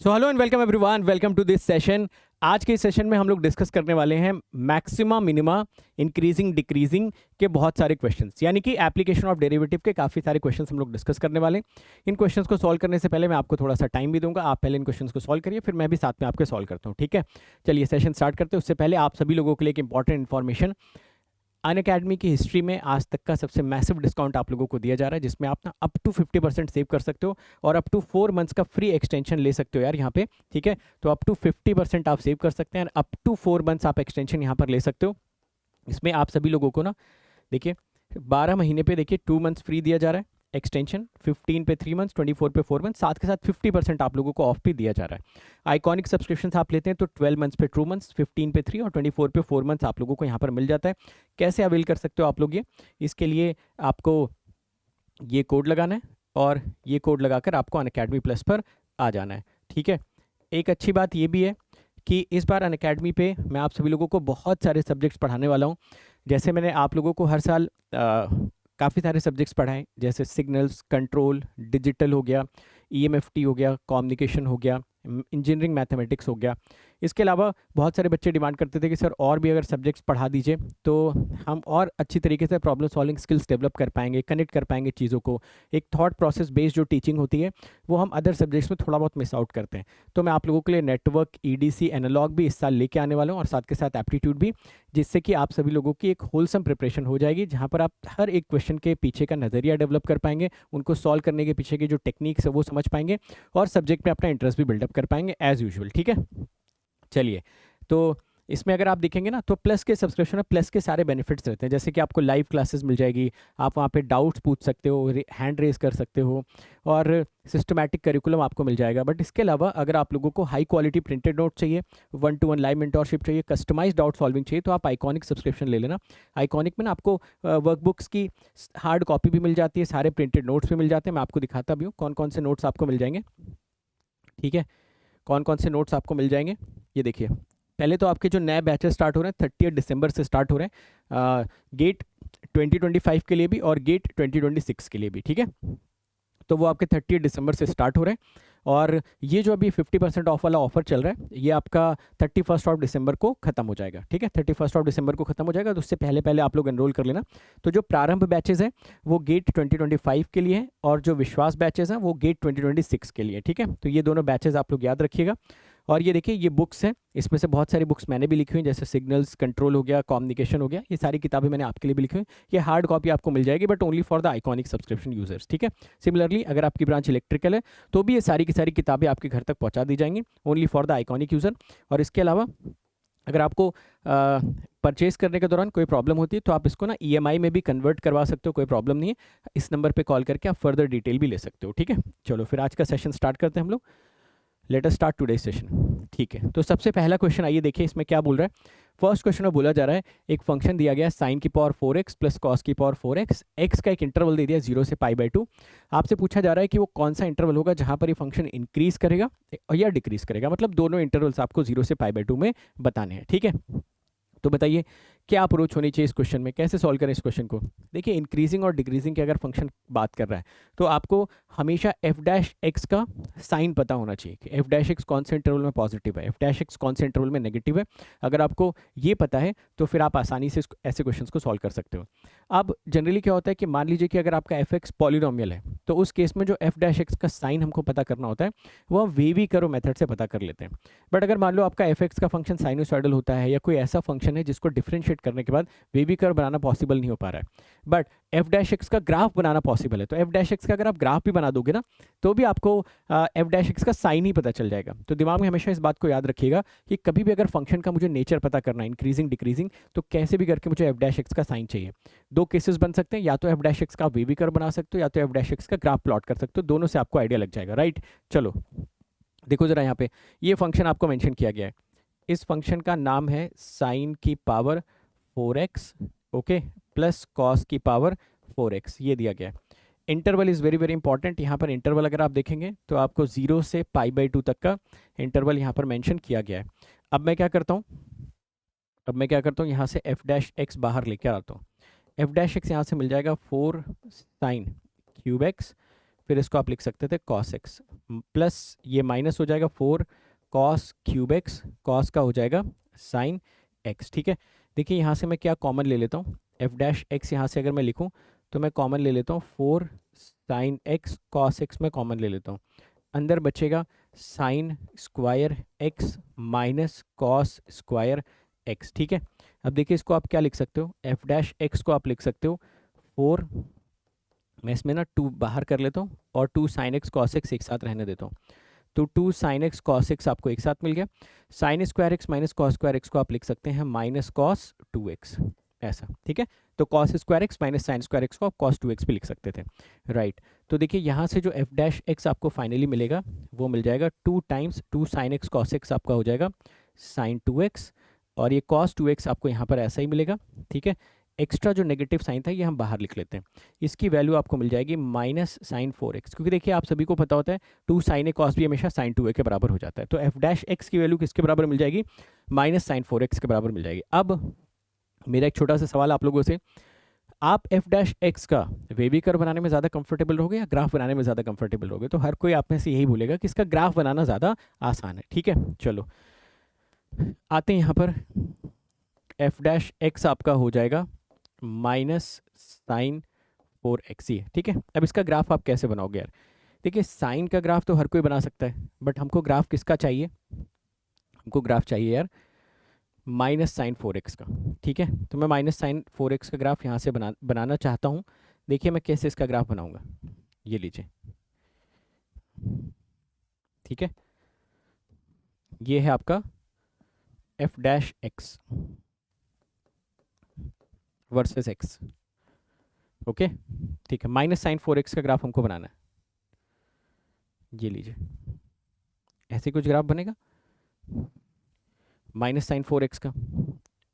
So hello and welcome everyone, welcome to this session. आज के इस सेशन में हम लोग डिस्कस करने वाले हैं मैक्सिमा मिनिमा, इंक्रीजिंग डिक्रीजिंग के बहुत सारे क्वेश्चंस, यानी कि एप्लीकेशन ऑफ डेरिवेटिव के काफ़ी सारे क्वेश्चंस हम लोग डिस्कस करने वाले हैं। इन क्वेश्चंस को सॉल्व करने से पहले मैं आपको थोड़ा सा टाइम भी दूंगा। आप पहले इन क्वेश्चंस को सॉल्व करिए, फिर मैं भी साथ में आपके सॉल्व करता हूँ, ठीक है। चलिए सेशन स्टार्ट करते हैं। उससे पहले आप सभी लोगों के लिए एक इंपॉर्टेंट इन्फॉर्मेशन, अनअकैडमी की हिस्ट्री में आज तक का सबसे मैसिव डिस्काउंट आप लोगों को दिया जा रहा है, जिसमें आप ना अप टू 50% सेव कर सकते हो और अप टू 4 मंथ्स का फ्री एक्सटेंशन ले सकते हो यार यहाँ पे, ठीक है। तो अप टू 50% आप सेव कर सकते हैं, अप टू 4 मंथ्स आप एक्सटेंशन यहाँ पर ले सकते हो। इसमें आप सभी लोगों को ना देखिए 12 महीने पे देखिए 2 मंथ्स फ्री दिया जा रहा है एक्सटेंशन, 15 पे 3 मंथ्स, 24 पे 4 मंथ्स, साथ के साथ 50% आप लोगों को ऑफ भी दिया जा रहा है। आइकॉनिक सब्सक्रिप्शन आप लेते हैं तो 12 मंथ्स पे 2 मंथ्स, 15 पे 3 और 24 पे 4 मंथ्स आप लोगों को यहाँ पर मिल जाता है। कैसे अवेल कर सकते हो आप लोग ये? इसके लिए आपको ये कोड लगाना है और ये कोड लगाकर आपको अनअकैडमी प्लस पर आ जाना है, ठीक है। एक अच्छी बात ये भी है कि इस बार अनअकैडमी पे मैं आप सभी लोगों को बहुत सारे सब्जेक्ट्स पढ़ाने वाला हूँ। जैसे मैंने आप लोगों को हर साल काफ़ी सारे सब्जेक्ट्स पढ़ाएं, जैसे सिग्नल्स, कंट्रोल, डिजिटल हो गया, ईएमएफटी हो गया, कम्युनिकेशन हो गया, इंजीनियरिंग मैथमेटिक्स हो गया। इसके अलावा बहुत सारे बच्चे डिमांड करते थे कि सर और भी अगर सब्जेक्ट्स पढ़ा दीजिए तो हम और अच्छी तरीके से प्रॉब्लम सॉल्विंग स्किल्स डेवलप कर पाएंगे, कनेक्ट कर पाएंगे चीज़ों को। एक थॉट प्रोसेस बेस्ड जो टीचिंग होती है वो हम अदर सब्जेक्ट्स में थोड़ा बहुत मिस आउट करते हैं। तो मैं आप लोगों के लिए नेटवर्क, ईडीसी, एनालॉग भी इस साल लेके आने वाला हूँ और साथ के साथ एप्टीट्यूड भी, जिससे कि आप सभी लोगों की एक होलसम प्रिपरेशन हो जाएगी, जहाँ पर आप हर एक क्वेश्चन के पीछे का नज़रिया डेवलप कर पाएंगे, उनको सॉल्व करने के पीछे की जो टेक्निक्स है वो समझ पाएंगे और सब्जेक्ट में अपना इंटरेस्ट भी बिल्डअप कर पाएंगे एज यूजुअल, ठीक है। चलिए, तो इसमें अगर आप देखेंगे ना तो प्लस के सब्सक्रिप्शन में प्लस के सारे बेनिफिट्स रहते हैं, जैसे कि आपको लाइव क्लासेस मिल जाएगी, आप वहाँ पे डाउट्स पूछ सकते हो, हैंड रेज कर सकते हो और सिस्टमैटिक करिकुलम आपको मिल जाएगा। बट इसके अलावा अगर आप लोगों को हाई क्वालिटी प्रिंटेड नोट चाहिए, 1-to-1 लाइव मेंटोरशिप चाहिए, कस्टमाइज डाउट सॉल्विंग चाहिए, तो आप आइकॉनिक सब्सक्रिप्शन ले लेना। आइकॉनिक में ना आपको वर्कबुक्स की हार्ड कॉपी भी मिल जाती है, सारे प्रिंटेड नोट्स भी मिल जाते हैं। मैं आपको दिखाता भी हूँ कौन कौन से नोट्स आपको मिल जाएंगे, ठीक है। कौन कौन से नोट्स आपको मिल जाएंगे ये देखिए। पहले तो आपके जो नए बैचेस स्टार्ट हो रहे हैं 30 दिसंबर से स्टार्ट हो रहे हैं, गेट 2025 के लिए भी और गेट 2026 के लिए भी, ठीक है। तो वो आपके 30 दिसंबर से स्टार्ट हो रहे हैं और ये जो अभी 50% ऑफ वाला ऑफर चल रहा है ये आपका 31 ऑफ दिसंबर को खत्म हो जाएगा, ठीक है। 31 ऑफ दिसंबर को खत्म हो जाएगा, तो उससे पहले पहले आप लोग एनरोल कर लेना। तो जो प्रारंभ बैचेज हैं वो गेट 2025 के लिए है और जो विश्वास बैचेज हैं वो गेट 2026 के लिए, ठीक है। तो ये दोनों बैचेज आप लोग याद रखिएगा। और ये देखिए ये बुक्स हैं, इसमें से बहुत सारी बुक्स मैंने भी लिखी हुई, जैसे सिग्नल्स, कंट्रोल हो गया, कम्युनिकेशन हो गया, ये सारी किताबें मैंने आपके लिए भी लिखी हुई। ये हार्ड कॉपी आपको मिल जाएगी but only for the iconic subscription users, ठीक है। सिमिलरली अगर आपकी ब्रांच इलेक्ट्रिकल है तो भी ये सारी की सारी किताबें आपके घर तक पहुंचा दी जाएंगी, only for the iconic user. और इसके अलावा अगर आपको परचेज करने के दौरान कोई प्रॉब्लम होती है तो आप इसको ना ईएमआई में भी कन्वर्ट करवा सकते हो, कोई प्रॉब्लम नहीं है। इस नंबर पे कॉल करके आप फर्दर डिटेल भी ले सकते हो, ठीक है। चलो फिर आज का सेशन स्टार्ट करते हैं हम लोग। Let us start today session, ठीक है। तो सबसे पहला क्वेश्चन आइए देखिए इसमें क्या बोल रहा है। फर्स्ट क्वेश्चन में बोला जा रहा है एक फंक्शन दिया गया साइन की पावर 4x प्लस कॉस की पावर 4x, एक्स का एक इंटरवल दे दिया 0 से π/2। आपसे पूछा जा रहा है कि वो कौन सा इंटरवल होगा जहां पर ये फंक्शन इंक्रीज करेगा या डिक्रीज करेगा, मतलब दोनों इंटरवल्स आपको 0 से π/2 में बताने हैं, ठीक है। तो बताइए क्या अप्रोच होनी चाहिए इस क्वेश्चन में, कैसे सॉल्व करें इस क्वेश्चन को। देखिए इंक्रीजिंग और डिक्रीजिंग के अगर फंक्शन बात कर रहा है तो आपको हमेशा एफ डैश एक्स का साइन पता होना चाहिए कि एफ डैश एक्स कौन से इंटरवल में पॉजिटिव है, एफ डैश एक्स कौन से इंटरवल में नेगेटिव है। अगर आपको ये पता है तो फिर आप आसानी से ऐसे क्वेश्चन को सॉल्व कर सकते हो। अब जनरली क्या होता है कि मान लीजिए कि अगर आपका एफ एक्स पॉलिनोमियल है तो उस केस में जो एफ डैश एक्स का साइन हमको पता करना होता है वो हम वेवी करो मेथड से पता कर लेते हैं। बट अगर मान लो आपका एफ एक्स का फंक्शन साइनोसॉइडल होता है या कोई ऐसा फंक्शन है जिसको डिफरेंशिएट करने के बाद वेवी कर्व बनाना पॉसिबल नहीं हो पा रहा है, बट एफ डैश एक्स का ग्राफ बनाना पॉसिबल है, तो एफ डैश एक्स का अगर आप ग्राफ भी बना दोगे ना तो भी आपको एफ डैश एक्स का साइन ही पता चल जाएगा। तो दिमाग में हमेशा इस बात को याद रखिएगा कि कभी भी अगर फंक्शन का मुझे नेचर पता करना है, इंक्रीजिंग डिक्रीजिंग, तो कैसे भी करके मुझे एफ डैश एक्स का साइन चाहिए। दो केसेस बन सकते हैं, या तो एफ डैश एक्स का वेवी कर्व बना सकते हो या तो एफ डैश एक्स का ग्राफ प्लॉट कर सकते हो, दोनों से आपको आइडिया लग जाएगा, राइट। चलो देखो जरा यहाँ पे ये फंक्शन आपको मेंशन किया गया है, इस फंक्शन का नाम है साइन की power 4x, okay, plus cos की पावर 4x, ये दिया गया है। Interval is very very important. यहाँ पर इंटरवल अगर आप देखेंगे तो आपको 0 से π/2 तक का इंटरवल यहाँ पर मेंशन किया गया है। अब मैं क्या करता हूँ, यहाँ से एफ डैश एक्स बाहर लेकर आता हूँ। एफ डैश एक्स यहाँ से मिल जाएगा 4 साइन क्यूब एक्स, फिर इसको आप लिख सकते थे कॉस एक्स, प्लस ये माइनस हो जाएगा 4 कॉस क्यूब एक्स, कॉस का हो जाएगा साइन एक्स। ठीक है, देखिए यहाँ से मैं क्या कॉमन ले लेता हूँ, एफ डैश एक्स यहाँ से अगर मैं लिखूँ तो मैं कॉमन ले लेता हूँ 4 साइन एक्स कॉस एक्स मैं कॉमन ले लेता हूँ, अंदर बचेगा sine square x minus cos square x. ठीक है, अब देखिए इसको आप क्या लिख सकते हो, एफ डैश एक्स को आप लिख सकते हो 4, मैं इसमें ना 2 बाहर कर लेता हूँ और 2 साइन एक्स कॉस एक्स एक साथ रहने देता हूँ, तो 2 साइन एक्स कॉस एक्स आपको एक साथ मिल गया। Sine square x minus cos square x को आप लिख सकते हैं माइनस कॉस 2x, ऐसा। ठीक है, तो cos square x minus sine square x को आप कॉस 2x भी लिख सकते थे, राइट। तो देखिए यहाँ से जो एफ डैश एक्स आपको फाइनली मिलेगा वो मिल जाएगा 2 times 2 sine x cos x आपका हो जाएगा साइन 2x, और ये कॉस 2x आपको यहाँ पर ऐसा ही मिलेगा। ठीक है, एक्स्ट्रा जो नेगेटिव साइन था ये हम बाहर लिख लेते हैं, इसकी वैल्यू आपको मिल जाएगी माइनस साइन 4x, क्योंकि देखिए आप सभी को पता होता है 2 साइन ए कॉस भी हमेशा साइन 2a के बराबर हो जाता है, तो एफ डैश एक्स की वैल्यू किसके बराबर मिल जाएगी, माइनस साइन 4x के बराबर मिल जाएगी। अब मेरा एक छोटा सा सवाल आप लोगों से, आप एफ डैश एक्स का वेवी कर्व बनाने में ज़्यादा कंफर्टेबल रहोगे या ग्राफ बनाने में ज़्यादा कंफर्टेबल रहोगे, तो हर कोई आप में से यही बोलेगा कि इसका ग्राफ बनाना ज़्यादा आसान है। ठीक है, चलो आते हैं यहाँ पर, एफ डैश एक्स आपका हो जाएगा माइनस साइन 4x ही है। ठीक है, अब इसका ग्राफ आप कैसे बनाओगे यार, देखिए साइन का ग्राफ तो हर कोई बना सकता है, बट हमको ग्राफ किसका चाहिए, हमको ग्राफ चाहिए यार माइनस साइन 4x का। ठीक है, तो मैं माइनस साइन 4x का ग्राफ यहाँ से बनाना चाहता हूँ। देखिए मैं कैसे इसका ग्राफ बनाऊंगा, ये लीजिए। ठीक है, ये है आपका F dash x versus x. Okay, ठीक है, माइनस साइन 4x का ग्राफ हमको बनाना है, ये लीजिए ऐसे कुछ ग्राफ बनेगा माइनस साइन 4x का,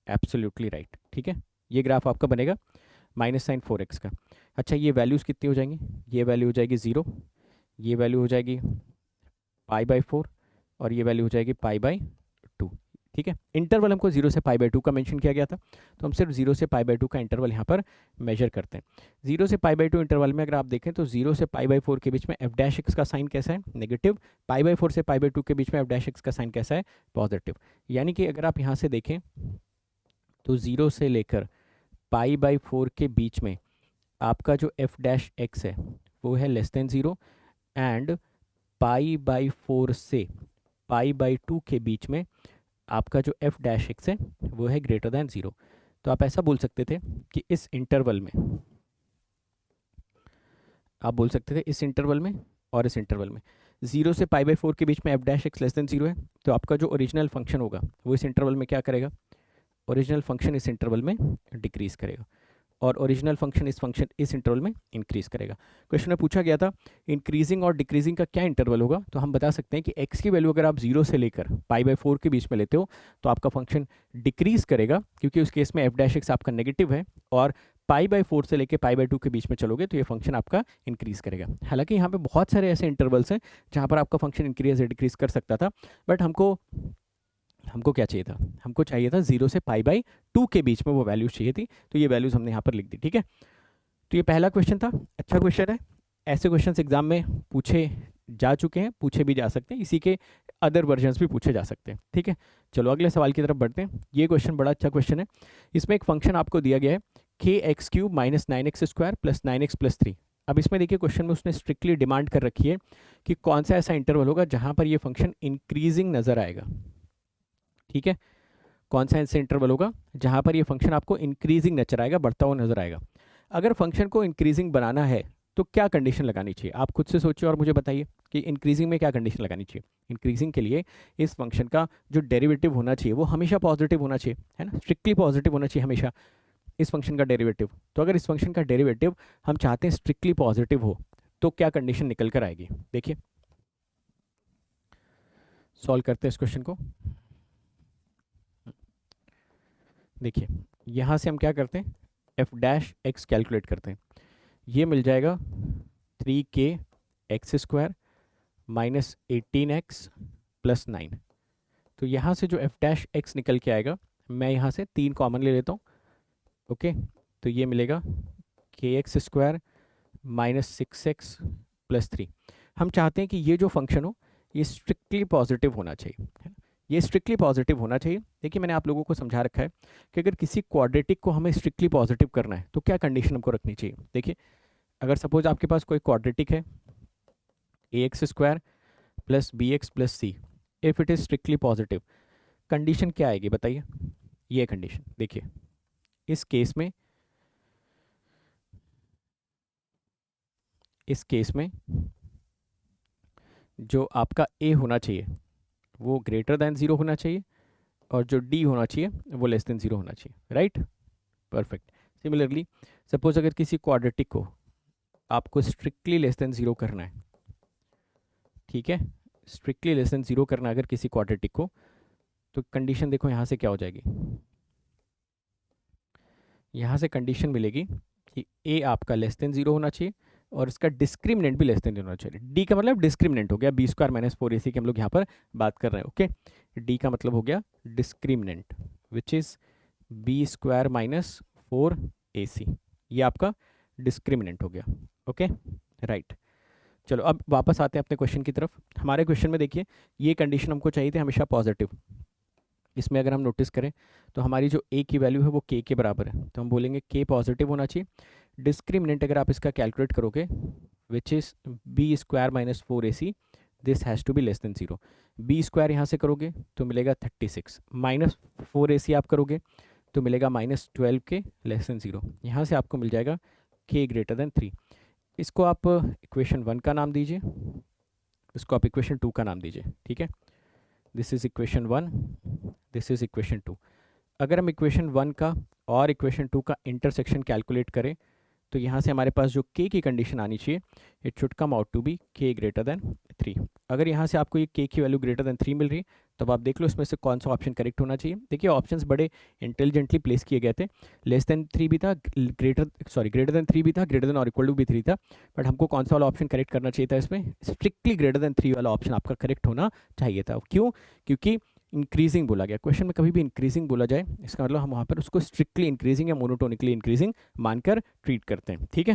एब्सोल्युटली राइट। ठीक है, ये ग्राफ आपका बनेगा माइनस साइन 4x का। अच्छा, ये वैल्यूज़ कितनी हो जाएंगी, ये वैल्यू हो जाएगी 0, ये वैल्यू हो जाएगी π/4 और ये वैल्यू हो जाएगी π/2। ठीक है, इंटरवल हमको 0 से π/2 का मेंशन किया गया था, तो हम सिर्फ 0 से π/2 का इंटरवल यहाँ पर मेजर करते हैं। 0 से π/2 इंटरवल में अगर आप देखें तो 0 से π/4 के बीच में एफ डैश एक्स का साइन कैसा है, नेगेटिव, π/4 से π/2 के बीच में एफ डैश एक्स का साइन कैसा है, पॉजिटिव। यानी कि अगर आप यहाँ से देखें तो 0 से लेकर π/4 के बीच में आपका जो एफ डैश एक्स है वो है लेस देन 0, एंड π/4 से π/2 के बीच में आपका जो एफ डैश एक्स है वो है ग्रेटर दैन 0। तो आप ऐसा बोल सकते थे कि इस इंटरवल में, आप बोल सकते थे इस इंटरवल में और इस इंटरवल में 0 से π/4 के बीच में F dash x less than 0 है, तो आपका जो ओरिजिनल फंक्शन होगा वो इस इंटरवल में क्या करेगा, ओरिजिनल फंक्शन इस इंटरवल में डिक्रीज करेगा, और ओरिजिनल फंक्शन इस इंटरवल में इंक्रीज करेगा। क्वेश्चन में पूछा गया था इंक्रीजिंग और डिक्रीजिंग का क्या इंटरवल होगा, तो हम बता सकते हैं कि x की वैल्यू अगर आप 0 से लेकर π/4 के बीच में लेते हो तो आपका फंक्शन डिक्रीज करेगा, क्योंकि उस केस में एफ डैश एक्स आपका नेगेटिव है, और π/4 से लेकर π/2 के बीच में चलोगे तो ये फंक्शन आपका इंक्रीज करेगा। हालांकि यहाँ पे बहुत सारे ऐसे इंटरवल्स हैं जहाँ पर आपका फंक्शन इंक्रीज या डिक्रीज कर सकता था, बट हमको क्या चाहिए था, हमको चाहिए था 0 से π/2 के बीच में वो वैल्यूज चाहिए थी, तो ये वैल्यूज हमने यहाँ पर लिख दी। ठीक है, तो ये पहला क्वेश्चन था, अच्छा क्वेश्चन है, ऐसे क्वेश्चंस एग्जाम में पूछे जा चुके हैं, पूछे भी जा सकते हैं, इसी के अदर वर्जन्स भी पूछे जा सकते हैं। ठीक है, चलो अगले सवाल की तरफ बढ़ते हैं। ये क्वेश्चन बड़ा अच्छा क्वेश्चन है, इसमें एक फंक्शन आपको दिया गया है kx³ minus 9x² plus 9x plus 3। अब इसमें देखिए क्वेश्चन में उसने स्ट्रिक्टली डिमांड कर रखी है कि कौन सा ऐसा इंटरवल होगा जहाँ पर ये फंक्शन इंक्रीजिंग नज़र आएगा। ठीक है, कौन सा ऐसा इंटरवल होगा जहाँ पर ये फंक्शन आपको इंक्रीजिंग नजर आएगा, बढ़ता हुआ नजर आएगा। अगर फंक्शन को इंक्रीजिंग बनाना है तो क्या कंडीशन लगानी चाहिए, आप खुद से सोचिए और मुझे बताइए कि इंक्रीजिंग में क्या कंडीशन लगानी चाहिए। इंक्रीजिंग के लिए इस फंक्शन का जो डेरिवेटिव होना चाहिए वो हमेशा पॉजिटिव होना चाहिए, है ना, स्ट्रिक्टली पॉजिटिव होना चाहिए हमेशा इस फंक्शन का डेरिवेटिव। तो अगर इस फंक्शन का डेरिवेटिव हम चाहते हैं स्ट्रिक्टली पॉजिटिव हो तो क्या कंडीशन निकल कर आएगी, देखिए सॉल्व करते हैं इस क्वेश्चन को। देखिए यहाँ से हम क्या करते हैं, एफ डैश एक्स कैलकुलेट करते हैं, ये मिल जाएगा 3k² माइनस 18x प्लस 9। तो यहाँ से जो एफ डैश एक्स निकल के आएगा, मैं यहाँ से 3 कॉमन ले लेता हूँ। ओके, तो ये मिलेगा kx² माइनस 6x प्लस 3। हम चाहते हैं कि ये जो फंक्शन हो ये स्ट्रिक्टली पॉजिटिव होना चाहिए, है ना। ये स्ट्रिक्टली पॉजिटिव होना चाहिए। देखिए मैंने आप लोगों को समझा रखा है कि अगर किसी क्वाड्रेटिक को हमें स्ट्रिक्टली पॉजिटिव करना है तो क्या कंडीशन हमको रखनी चाहिए। देखिए अगर सपोज आपके पास कोई क्वाड्रेटिक है a x square plus b x plus c, if it is strictly positive, condition क्या आएगी बताइए। ये कंडीशन देखिए, इस केस में जो आपका ए होना चाहिए वो ग्रेटर दैन ज़ीरो होना चाहिए और जो डी होना चाहिए वो लेस देन ज़ीरो होना चाहिए, राइट। परफेक्ट। सिमिलरली सपोज अगर किसी क्वाड्रेटिक को आपको स्ट्रिक्टली लेस देन ज़ीरो करना है, ठीक है, स्ट्रिक्टली लेस देन ज़ीरो करना है अगर किसी क्वाड्रेटिक को, तो कंडीशन देखो यहाँ से क्या हो जाएगी। यहाँ से कंडीशन मिलेगी कि ए आपका लेस देन ज़ीरो होना चाहिए और इसका डिस्क्रिमिनेंट भी लेस देन होना चाहिए। डी का मतलब डिस्क्रिमिनेंट हो गया, बी स्क्वायर माइनस फोर ए सी की हम लोग यहाँ पर बात कर रहे हैं, ओके। डी का मतलब हो गया discriminant which is B square minus four A c, ये आपका डिस्क्रिमिनेंट हो गया, ओके राइट। चलो अब वापस आते हैं अपने क्वेश्चन की तरफ। हमारे क्वेश्चन में देखिए ये कंडीशन हमको चाहिए थी हमेशा पॉजिटिव। इसमें अगर हम नोटिस करें तो हमारी जो ए की वैल्यू है वो के बराबर है, तो हम बोलेंगे के पॉजिटिव होना चाहिए। डिस्क्रिमिनेंट अगर आप इसका कैलकुलेट करोगे which is B square minus four A C, this has to be less than zero. B square यहाँ से करोगे तो मिलेगा 36, माइनस फोर ए सी आप करोगे तो मिलेगा माइनस 12 के लेस देन ज़ीरो। यहाँ से आपको मिल जाएगा के ग्रेटर देन 3। इसको आप इक्वेशन 1 का नाम दीजिए, इसको आप इक्वेशन 2 का नाम दीजिए, ठीक है। This is equation 1, this is equation 2। अगर हम इक्वेशन 1 का और इक्वेशन 2 का इंटरसेक्शन कैलकुलेट करें तो यहाँ से हमारे पास जो के की कंडीशन आनी चाहिए, it should come out to be K greater than 3। अगर यहाँ से आपको ये के की वैल्यू ग्रेटर देन 3 मिल रही है तब आप देख लो इसमें से कौन सा ऑप्शन करेक्ट होना चाहिए। देखिए ऑप्शंस बड़े इंटेलिजेंटली प्लेस किए गए थे, लेस देन 3 भी था, ग्रेटर देन 3 भी था, ग्रेटर देन और इक्वल टू भी 3 था, बट हमको कौन सा वाला ऑप्शन करेक्ट करना चाहिए था। इसमें स्ट्रिक्टली ग्रेटर देन 3 वाला ऑप्शन आपका करेक्ट होना चाहिए था। क्यों? क्योंकि इंक्रीजिंग बोला गया, क्वेश्चन में कभी भी इंक्रीजिंग बोला जाए इसका मतलब हम वहाँ पर उसको स्ट्रिक्टली इंक्रीजिंग या मोनोटोनिकली इंक्रीजिंग मानकर ट्रीट करते हैं, ठीक है।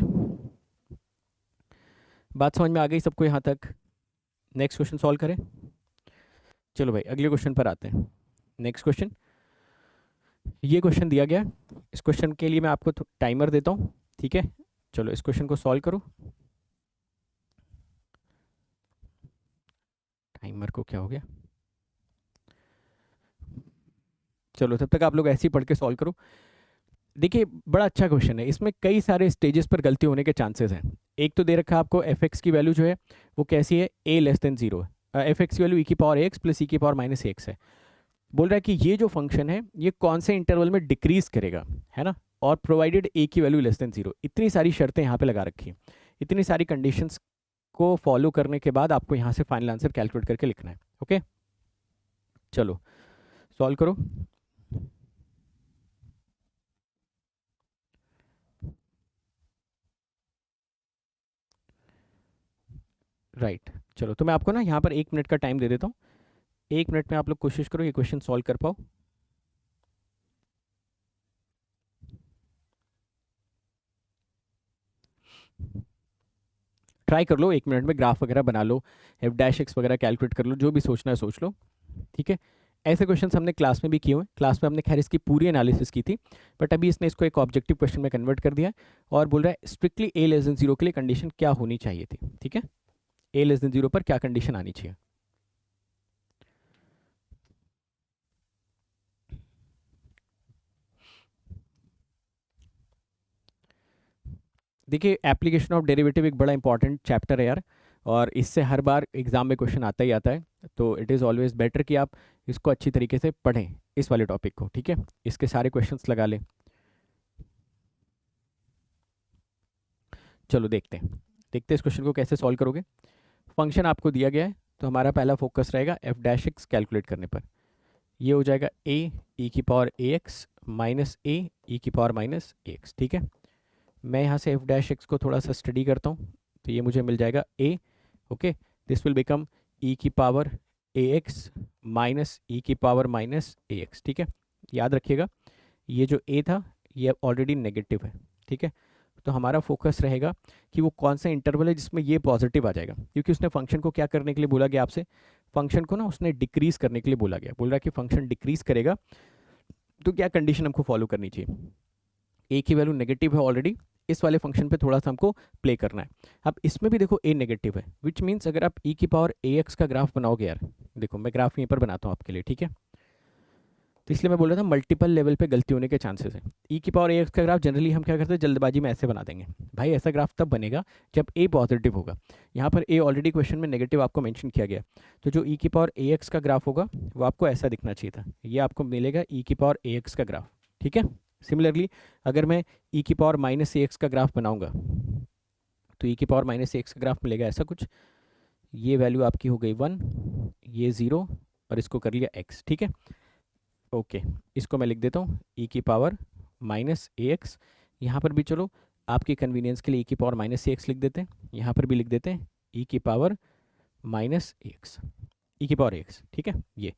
बात समझ में आ गई सबको यहाँ तक? नेक्स्ट क्वेश्चन सॉल्व करें। चलो भाई अगले क्वेश्चन पर आते हैं। नेक्स्ट क्वेश्चन, ये क्वेश्चन दिया गया, इस क्वेश्चन के लिए मैं आपको टाइमर देता हूँ, ठीक है। चलो इस क्वेश्चन को सॉल्व करो। टाइमर को क्या हो गया? चलो तब तक आप लोग ऐसे ही पढ़ के सॉल्व करो। देखिए बड़ा अच्छा क्वेश्चन है, इसमें कई सारे स्टेजेस पर गलती होने के चांसेस हैं। एक तो दे रखा है आपको एफ एक्स की वैल्यू जो है वो कैसी है, ए लेस देन जीरो है। एफ एक्स की वैल्यू ई की पावर एक्स प्लस ई की पावर माइनस एक्स है। बोल रहा है कि ये जो फंक्शन है ये कौन से इंटरवल में डिक्रीज करेगा, है ना, और प्रोवाइडेड ए की वैल्यू लेस देन जीरो। इतनी सारी शर्तें यहाँ पे लगा रखी हैं, इतनी सारी कंडीशंस को फॉलो करने के बाद आपको यहाँ से फाइनल आंसर कैलकुलेट करके लिखना है, ओके। चलो सॉल्व करो। राइट चलो तो मैं आपको ना यहाँ पर 1 मिनट का टाइम दे देता हूँ। 1 मिनट में आप लोग कोशिश करो ये क्वेश्चन सॉल्व कर पाओ। ट्राई कर लो 1 मिनट में, ग्राफ वगैरह बना लो, एफ डैश एक्स वगैरह कैलकुलेट कर लो, जो भी सोचना है सोच लो, ठीक है। ऐसे क्वेश्चंस हमने क्लास में भी किए हुए हैं, क्लास में हमने खैर इसकी पूरी एनालिसिस की थी, बट अभी इसने इसको एक ऑब्जेक्टिव क्वेश्चन में कन्वर्ट कर दिया है और बोल रहा है स्ट्रिक्टली ए लेस देन जीरो के लिए कंडीशन क्या होनी चाहिए थी, ठीक है। ए लेस देन जीरो पर क्या कंडीशन आनी चाहिए। देखिए एप्लीकेशन ऑफ डेरिवेटिव एक बड़ा इंपॉर्टेंट चैप्टर है यार, और इससे हर बार एग्जाम में क्वेश्चन आता ही आता है, तो इट इज़ ऑलवेज बेटर कि आप इसको अच्छी तरीके से पढ़ें इस वाले टॉपिक को, ठीक है। इसके सारे क्वेश्चंस लगा लें। चलो देखते हैं इस क्वेश्चन को कैसे सॉल्व करोगे। फंक्शन आपको दिया गया है तो हमारा पहला फोकस रहेगा एफ डैश एक्स कैलकुलेट करने पर। ये हो जाएगा ए ई की पावर ए एक्स माइनस ए ई की पावर माइनस ए एक्स, ठीक है। मैं यहाँ से एफ डैश एक्स को थोड़ा सा स्टडी करता हूँ तो ये मुझे मिल जाएगा ए, okay. This will become E की पावर ए एक्स माइनस ई की पावर माइनस ए एक्स, ठीक है। याद रखिएगा ये जो ए था ये ऑलरेडी नेगेटिव है, ठीक है। तो हमारा फोकस रहेगा कि वो कौन सा इंटरवल है जिसमें ये पॉजिटिव आ जाएगा, क्योंकि उसने फंक्शन को क्या करने के लिए बोला गया आपसे, फंक्शन को ना उसने डिक्रीज करने के लिए बोला गया, बोल रहा है कि फंक्शन डिक्रीज करेगा, तो क्या कंडीशन हमको फॉलो करनी चाहिए, ए की वैल्यू नेगेटिव है ऑलरेडी, इस वाले फंक्शन पे थोड़ा सा हमको प्ले करना है। अब इसमें भी देखो ए नेगेटिव है, विच मीन्स अगर आप ई की पावर ए एक्स का ग्राफ बनाओगे यार, देखो मैं ग्राफ यहीं पर बनाता हूँ आपके लिए, ठीक है, तो इसलिए मैं बोल रहा था मल्टीपल लेवल पे गलती होने के चांसेस है। ई की पावर ए एक्स का ग्राफ जनरली हम क्या करते हैं, जल्दबाजी में ऐसे बना देंगे, भाई ऐसा ग्राफ तब बनेगा जब ए पॉजिटिव होगा, यहाँ पर ए ऑलरेडी क्वेश्चन में नेगेटिव आपको मेंशन किया गया, तो जो ई की पावर ए एक्स का ग्राफ होगा वो आपको ऐसा दिखना चाहिए था, ये आपको मिलेगा ई की पावर ए एक्स का ग्राफ, ठीक है। सिमिलरली अगर मैं ई की पावर माइनस ए एक्स का ग्राफ बनाऊंगा तो ई की पावर माइनस ए एक्स का ग्राफ मिलेगा ऐसा कुछ, ये वैल्यू आपकी हो गई 1, ये 0 और इसको कर लिया x, ठीक है। ओके, इसको मैं लिख देता हूँ ई की पावर माइनस ए एक्स, यहाँ पर भी चलो आपकी कन्वीनियंस के लिए ई की पावर माइनस ए एक्स लिख देते हैं, यहाँ पर भी लिख देते हैं ई की पावर माइनस ए एक्स, ई की पावर ए एक्स, ठीक है। ये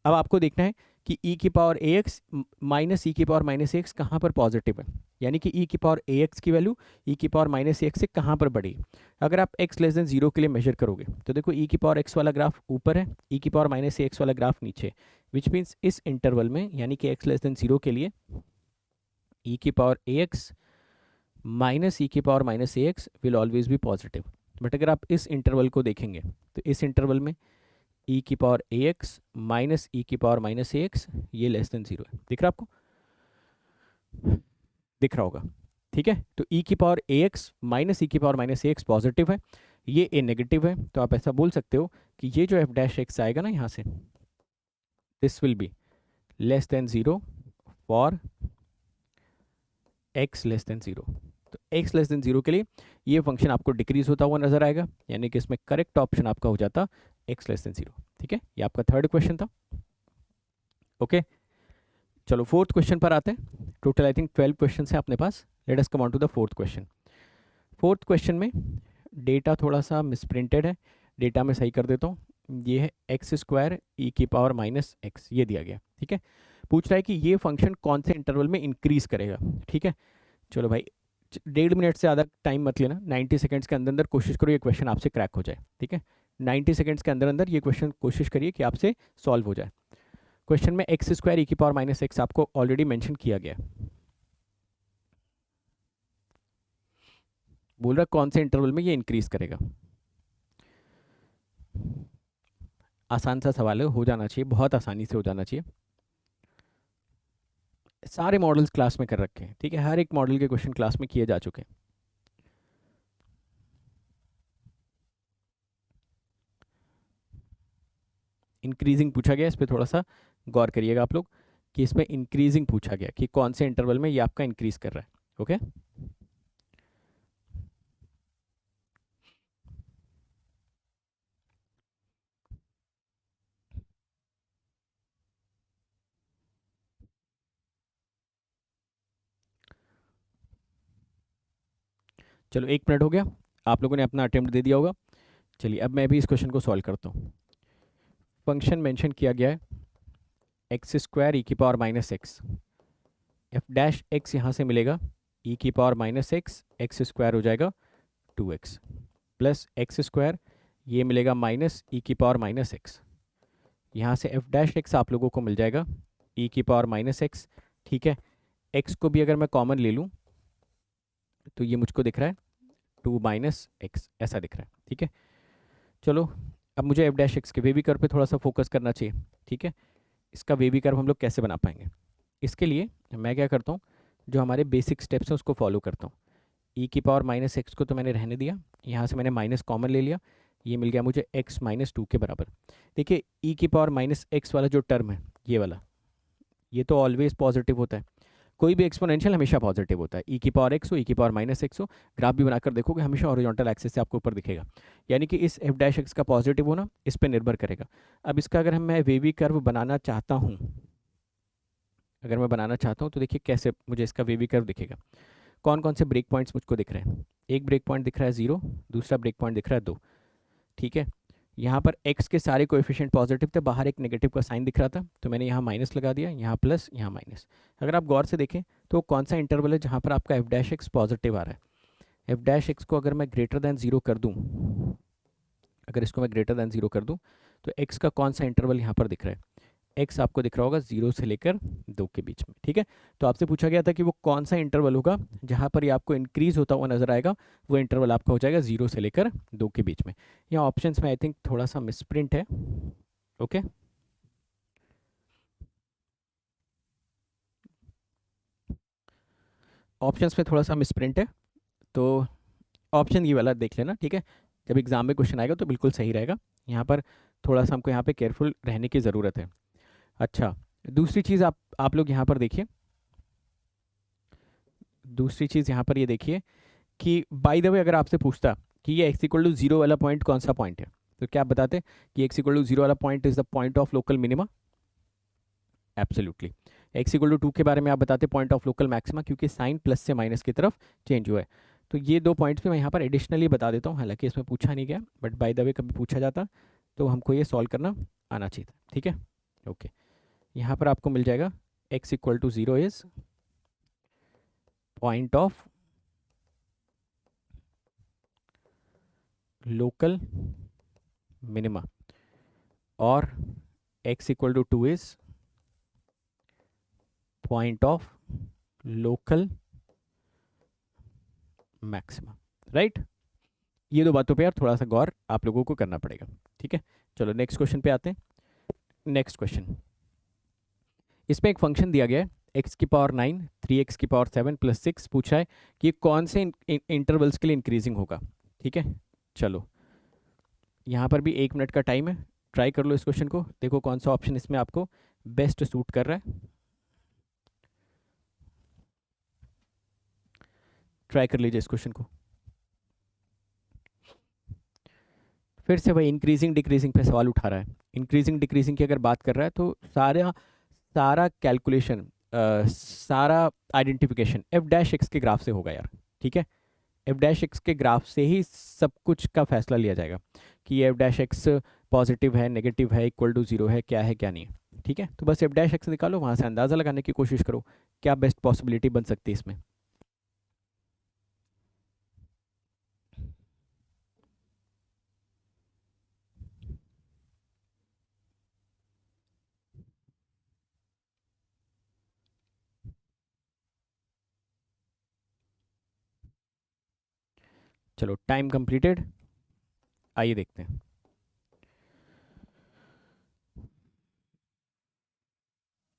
अब आपको देखना है कि ई की पावर ए एक्स माइनस ई की पावर माइनस ए एक्स कहाँ पर पॉजिटिव है, यानी कि ई की पावर ए एक्स की वैल्यू ई की पावर माइनस ए एक्स से कहाँ पर बढ़ी। अगर आप एक्स लेस देन 0 के लिए मेजर करोगे तो देखो ई की पावर एक्स वाला ग्राफ ऊपर है, ई की पावर माइनस ए एक्स वाला ग्राफ नीचे, विच मीन्स इस इंटरवल में यानी कि एक्स लेस देन 0 के लिए ई की पावर ए एक्स माइनस ई की power minus A x will always be positive. But अगर आप इस इंटरवल को देखेंगे तो इस इंटरवल में ई की पावर ए एक्स माइनस ई की पावर माइनस ए एक्स ये लेस देन 0 है, दिख रहा आपको, दिख रहा होगा, ठीक है। तो ई की पावर ए एक्स माइनस ई की पावर माइनस ए एक्स पॉजिटिव है, ये ए नेगेटिव है, तो आप ऐसा बोल सकते हो कि ये जो एफ डैश एक्स आएगा ना यहाँ से, this will be less then 0 for x less than 0। तो एक्स लेस देन 0 के लिए ये फंक्शन आपको डिक्रीज होता हुआ नजर आएगा, यानी कि इसमें करेक्ट ऑप्शन आपका हो जाता एक्स लेस देन 0, ठीक है। ये आपका थर्ड क्वेश्चन था। ओके, चलो फोर्थ क्वेश्चन पर आते हैं। टोटल आई थिंक 12 क्वेश्चन है अपने पास। Let us come on to the fourth question. Fourth question में डेटा थोड़ा सा मिसप्रिंटेड है, डेटा में सही कर देता हूँ। ये है एक्स स्क्वायर ई की पावर माइनस एक्स, ये दिया गया, ठीक है। पूछ रहा है कि ये फंक्शन कौन से इंटरवल में इंक्रीज करेगा, ठीक है। चलो भाई 1.5 मिनट से ज़्यादा टाइम मत लेना, 90 सेकेंड्स के अंदर अंदर कोशिश करो ये क्वेश्चन आपसे क्रैक हो जाए, ठीक है। 90 सेकेंड्स के अंदर अंदर ये क्वेश्चन कोशिश करिए कि आपसे सॉल्व हो जाए। क्वेश्चन में एक्स स्क्वायर ई की पावर माइनस एक्स आपको ऑलरेडी मेंशन किया गया है, बोल रहा कौन से इंटरवल में ये इंक्रीज करेगा। आसान सा सवाल है, हो जाना चाहिए, बहुत आसानी से हो जाना चाहिए। सारे मॉडल्स क्लास में कर रखे हैं, ठीक है, हर एक मॉडल के क्वेश्चन क्लास में किए जा चुके हैं। इंक्रीजिंग पूछा गया, इस पर थोड़ा सा गौर करिएगा आप लोग कि इसमें इंक्रीजिंग पूछा गया कि कौन से इंटरवल में ये आपका इंक्रीज कर रहा है। ओके, चलो 1 मिनट हो गया, आप लोगों ने अपना अटेम्प्ट दे दिया होगा। चलिए अब मैं भी इस क्वेश्चन को सॉल्व करता हूँ। फंक्शन मेंशन किया गया है एक्स स्क्वायर ई की power minus x, F dash x यहाँ से मिलेगा ई की power minus x, x square हो जाएगा 2x प्लस एक्स स्क्वायर, ये मिलेगा माइनस ई की पावर माइनस एक्स, यहाँ से एफ डैश एक्स आप लोगों को मिल जाएगा ई की पावर माइनस एक्स, ठीक है। एक्स को भी अगर मैं कॉमन ले लूँ तो ये मुझको दिख रहा है 2 माइनस एक्स, ऐसा दिख रहा है, ठीक है। चलो अब मुझे एफ डैश एक्स के वेवी कर्व पे थोड़ा सा फोकस करना चाहिए, ठीक है। इसका वेवी कर्व हम लोग कैसे बना पाएंगे, इसके लिए मैं क्या करता हूँ, जो हमारे बेसिक स्टेप्स हैं उसको फॉलो करता हूँ। ई की पावर माइनस एक्स को तो मैंने रहने दिया, यहाँ से मैंने माइनस कॉमन ले लिया, ये मिल गया मुझे x माइनस 2 के बराबर। देखिए ई की पावर माइनस एक्स वाला जो टर्म है ये वाला, ये तो ऑलवेज पॉजिटिव होता है, कोई भी एक्सपोनेंशियल हमेशा पॉजिटिव होता है, ई की पावर एक्स हो ई की पावर माइनस एक्स हो, ग्राफ भी बनाकर देखोगे हमेशा हॉरिजॉन्टल एक्सिस से आपको ऊपर दिखेगा, यानी कि इस एफ डैश एक्स का पॉजिटिव होना इस पर निर्भर करेगा। अब इसका अगर मैं वेवी कर्व बनाना चाहता हूँ, अगर मैं बनाना चाहता हूँ तो देखिए कैसे मुझे इसका वेवी कर्व दिखेगा। कौन कौन से ब्रेक पॉइंट्स मुझको दिख रहे हैं, एक ब्रेक पॉइंट दिख रहा है 0, दूसरा ब्रेक पॉइंट दिख रहा है 2, ठीक है। यहाँ पर x के सारे कोएफिशिएंट पॉजिटिव थे, बाहर एक नेगेटिव का साइन दिख रहा था तो मैंने यहाँ माइनस लगा दिया, यहाँ प्लस यहाँ माइनस। अगर आप गौर से देखें तो कौन सा इंटरवल है जहाँ पर आपका एफ डैश एक्स पॉजिटिव आ रहा है, एफ डैश एक्स को अगर मैं ग्रेटर दैन ज़ीरो कर दूँ, अगर इसको मैं ग्रेटर दैन ज़ीरो कर दूँ, तो एक्स का कौन सा इंटरवल यहाँ पर दिख रहा है? एक्स आपको दिख रहा होगा 0 से लेकर 2 के बीच में, ठीक है। तो आपसे पूछा गया था कि वो कौन सा इंटरवल होगा जहाँ पर ये आपको इंक्रीज होता हुआ नजर आएगा, वो इंटरवल आपका हो जाएगा 0 से लेकर 2 के बीच में। यहाँ ऑप्शंस में आई थिंक थोड़ा सा मिसप्रिंट है, ओके। ऑप्शंस में थोड़ा सा मिसप्रिंट है, तो ऑप्शन ये वाला देख लेना, ठीक है। जब एग्जाम में क्वेश्चन आएगा तो बिल्कुल सही रहेगा। यहाँ पर थोड़ा सा हमको यहाँ पे केयरफुल रहने की ज़रूरत है। अच्छा, दूसरी चीज़ आप लोग यहाँ पर देखिए, दूसरी चीज़ यहाँ पर ये देखिए कि बाय द वे अगर आपसे पूछता कि ये एक्स इक्वल टू जीरो वाला पॉइंट कौन सा पॉइंट है, तो क्या आप बताते कि एक्स इक्वल टू जीरो वाला point is the point of local minima? Absolutely. X equal to two के बारे में आप बताते पॉइंट ऑफ लोकल मैक्सिमा, क्योंकि साइन प्लस से माइनस की तरफ चेंज हुआ है। तो ये दो पॉइंट्स भी मैं यहाँ पर एडिशनली बता देता हूँ, हालांकि इसमें पूछा नहीं गया, बट बाय द वे कभी पूछा जाता तो हमको ये सॉल्व करना आना चाहिए था, ठीक है। ओके, यहाँ पर आपको मिल जाएगा X equal to zero is point of local minima, और x equal to two is point of local maxima, right. ये दो बातों पे यार थोड़ा सा गौर आप लोगों को करना पड़ेगा, ठीक है। चलो नेक्स्ट क्वेश्चन पे आते हैं। नेक्स्ट क्वेश्चन, इसमें एक फंक्शन दिया गया है एक्स की पावर 9, 3x की पावर 7 प्लस 6, पूछा है कि ये कौन से इंटरवल्स के लिए इंक्रीजिंग होगा, ठीक है। चलो यहाँ पर भी 1 मिनट का टाइम है, ट्राई कर लो इस क्वेश्चन को, देखो कौन सा ऑप्शन इसमें आपको बेस्ट सूट कर रहा है। ट्राई कर लीजिए इस क्वेश्चन को। फिर से वही इंक्रीजिंग डिक्रीजिंग पे सवाल उठा रहा है। इंक्रीजिंग डिक्रीजिंग की अगर बात कर रहा है तो सारा कैलकुलेशन, सारा आइडेंटिफिकेशन एफ डैश एक्स के ग्राफ से होगा यार, ठीक है। एफ डैश एक्स के ग्राफ से ही सब कुछ का फैसला लिया जाएगा कि एफ डैश एक्स पॉजिटिव है, नेगेटिव है, इक्वल टू जीरो है, क्या है क्या नहीं है, ठीक है। तो बस एफ डैश एक्स निकालो, वहाँ से अंदाज़ा लगाने की कोशिश करो क्या बेस्ट पॉसिबिलिटी बन सकती है इसमें। चलो टाइम कंप्लीटेड, आइए देखते हैं।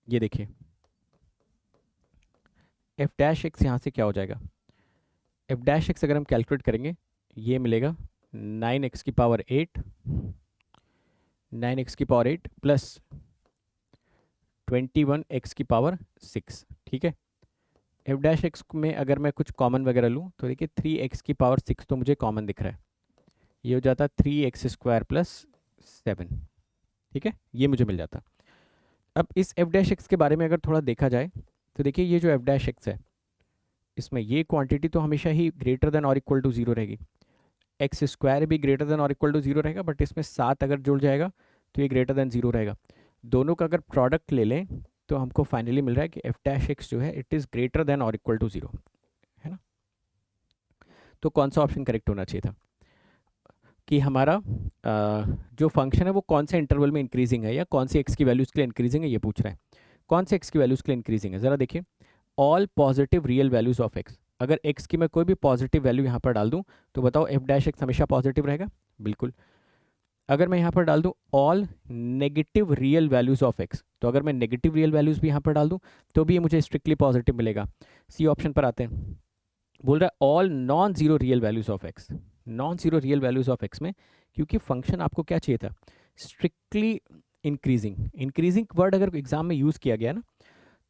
ये देखिए एफ डैश एक्स यहाँ से क्या हो जाएगा, एफ डैश एक्स अगर हम कैलकुलेट करेंगे ये मिलेगा 9x की पावर 8, 9x की पावर 8 प्लस 21x की पावर 6, ठीक है। एफ डैश एक्स में अगर मैं कुछ कॉमन वगैरह लूँ तो देखिए 3x की पावर 6 तो मुझे कॉमन दिख रहा है, ये हो जाता 3x स्क्वायर प्लस 7, ठीक है, ये मुझे मिल जाता। अब इस एफ डैश एक्स के बारे में अगर थोड़ा देखा जाए तो देखिए ये जो एफ डैश एक्स है इसमें ये क्वांटिटी तो हमेशा ही ग्रेटर देन और इक्वल टू जीरो रहेगी, एक्स स्क्वायर भी ग्रेटर देन और इक्वल टू जीरो रहेगा, बट इसमें 7 अगर जुड़ जाएगा तो ये ग्रेटर देन जीरो रहेगा। दोनों का अगर प्रोडक्ट ले लें तो हमको फाइनली मिल रहा है कि एफ डैश एक्स जो है इट इज़ ग्रेटर देन और इक्वल टू जीरो, है ना। तो कौन सा ऑप्शन करेक्ट होना चाहिए था कि हमारा जो फंक्शन है वो कौन से इंटरवल में इंक्रीजिंग है या कौन सी एक्स की वैल्यूज़ के लिए इंक्रीजिंग है, ये पूछ रहा है। कौन से एक्स की वैल्यूज़ के लिए इंक्रीजिंग है, ज़रा देखिए, all positive real values of x. अगर एक्स की मैं कोई भी पॉजिटिव वैल्यू यहाँ पर डाल दूँ तो बताओ एफ डैश एक्स हमेशा पॉजिटिव रहेगा, बिल्कुल। अगर मैं यहाँ पर डाल दूँ all negative real values of x, तो अगर मैं नेगेटिव रियल वैल्यूज़ भी यहाँ पर डाल दूँ तो भी ये मुझे स्ट्रिक्टली पॉजिटिव मिलेगा। सी ऑप्शन पर आते हैं, बोल रहा है all non zero real values of x, non zero real values of x में, क्योंकि फंक्शन आपको क्या चाहिए था, स्ट्रिक्टली इंक्रीजिंग। इंक्रीजिंग वर्ड अगर एग्जाम में यूज़ किया गया ना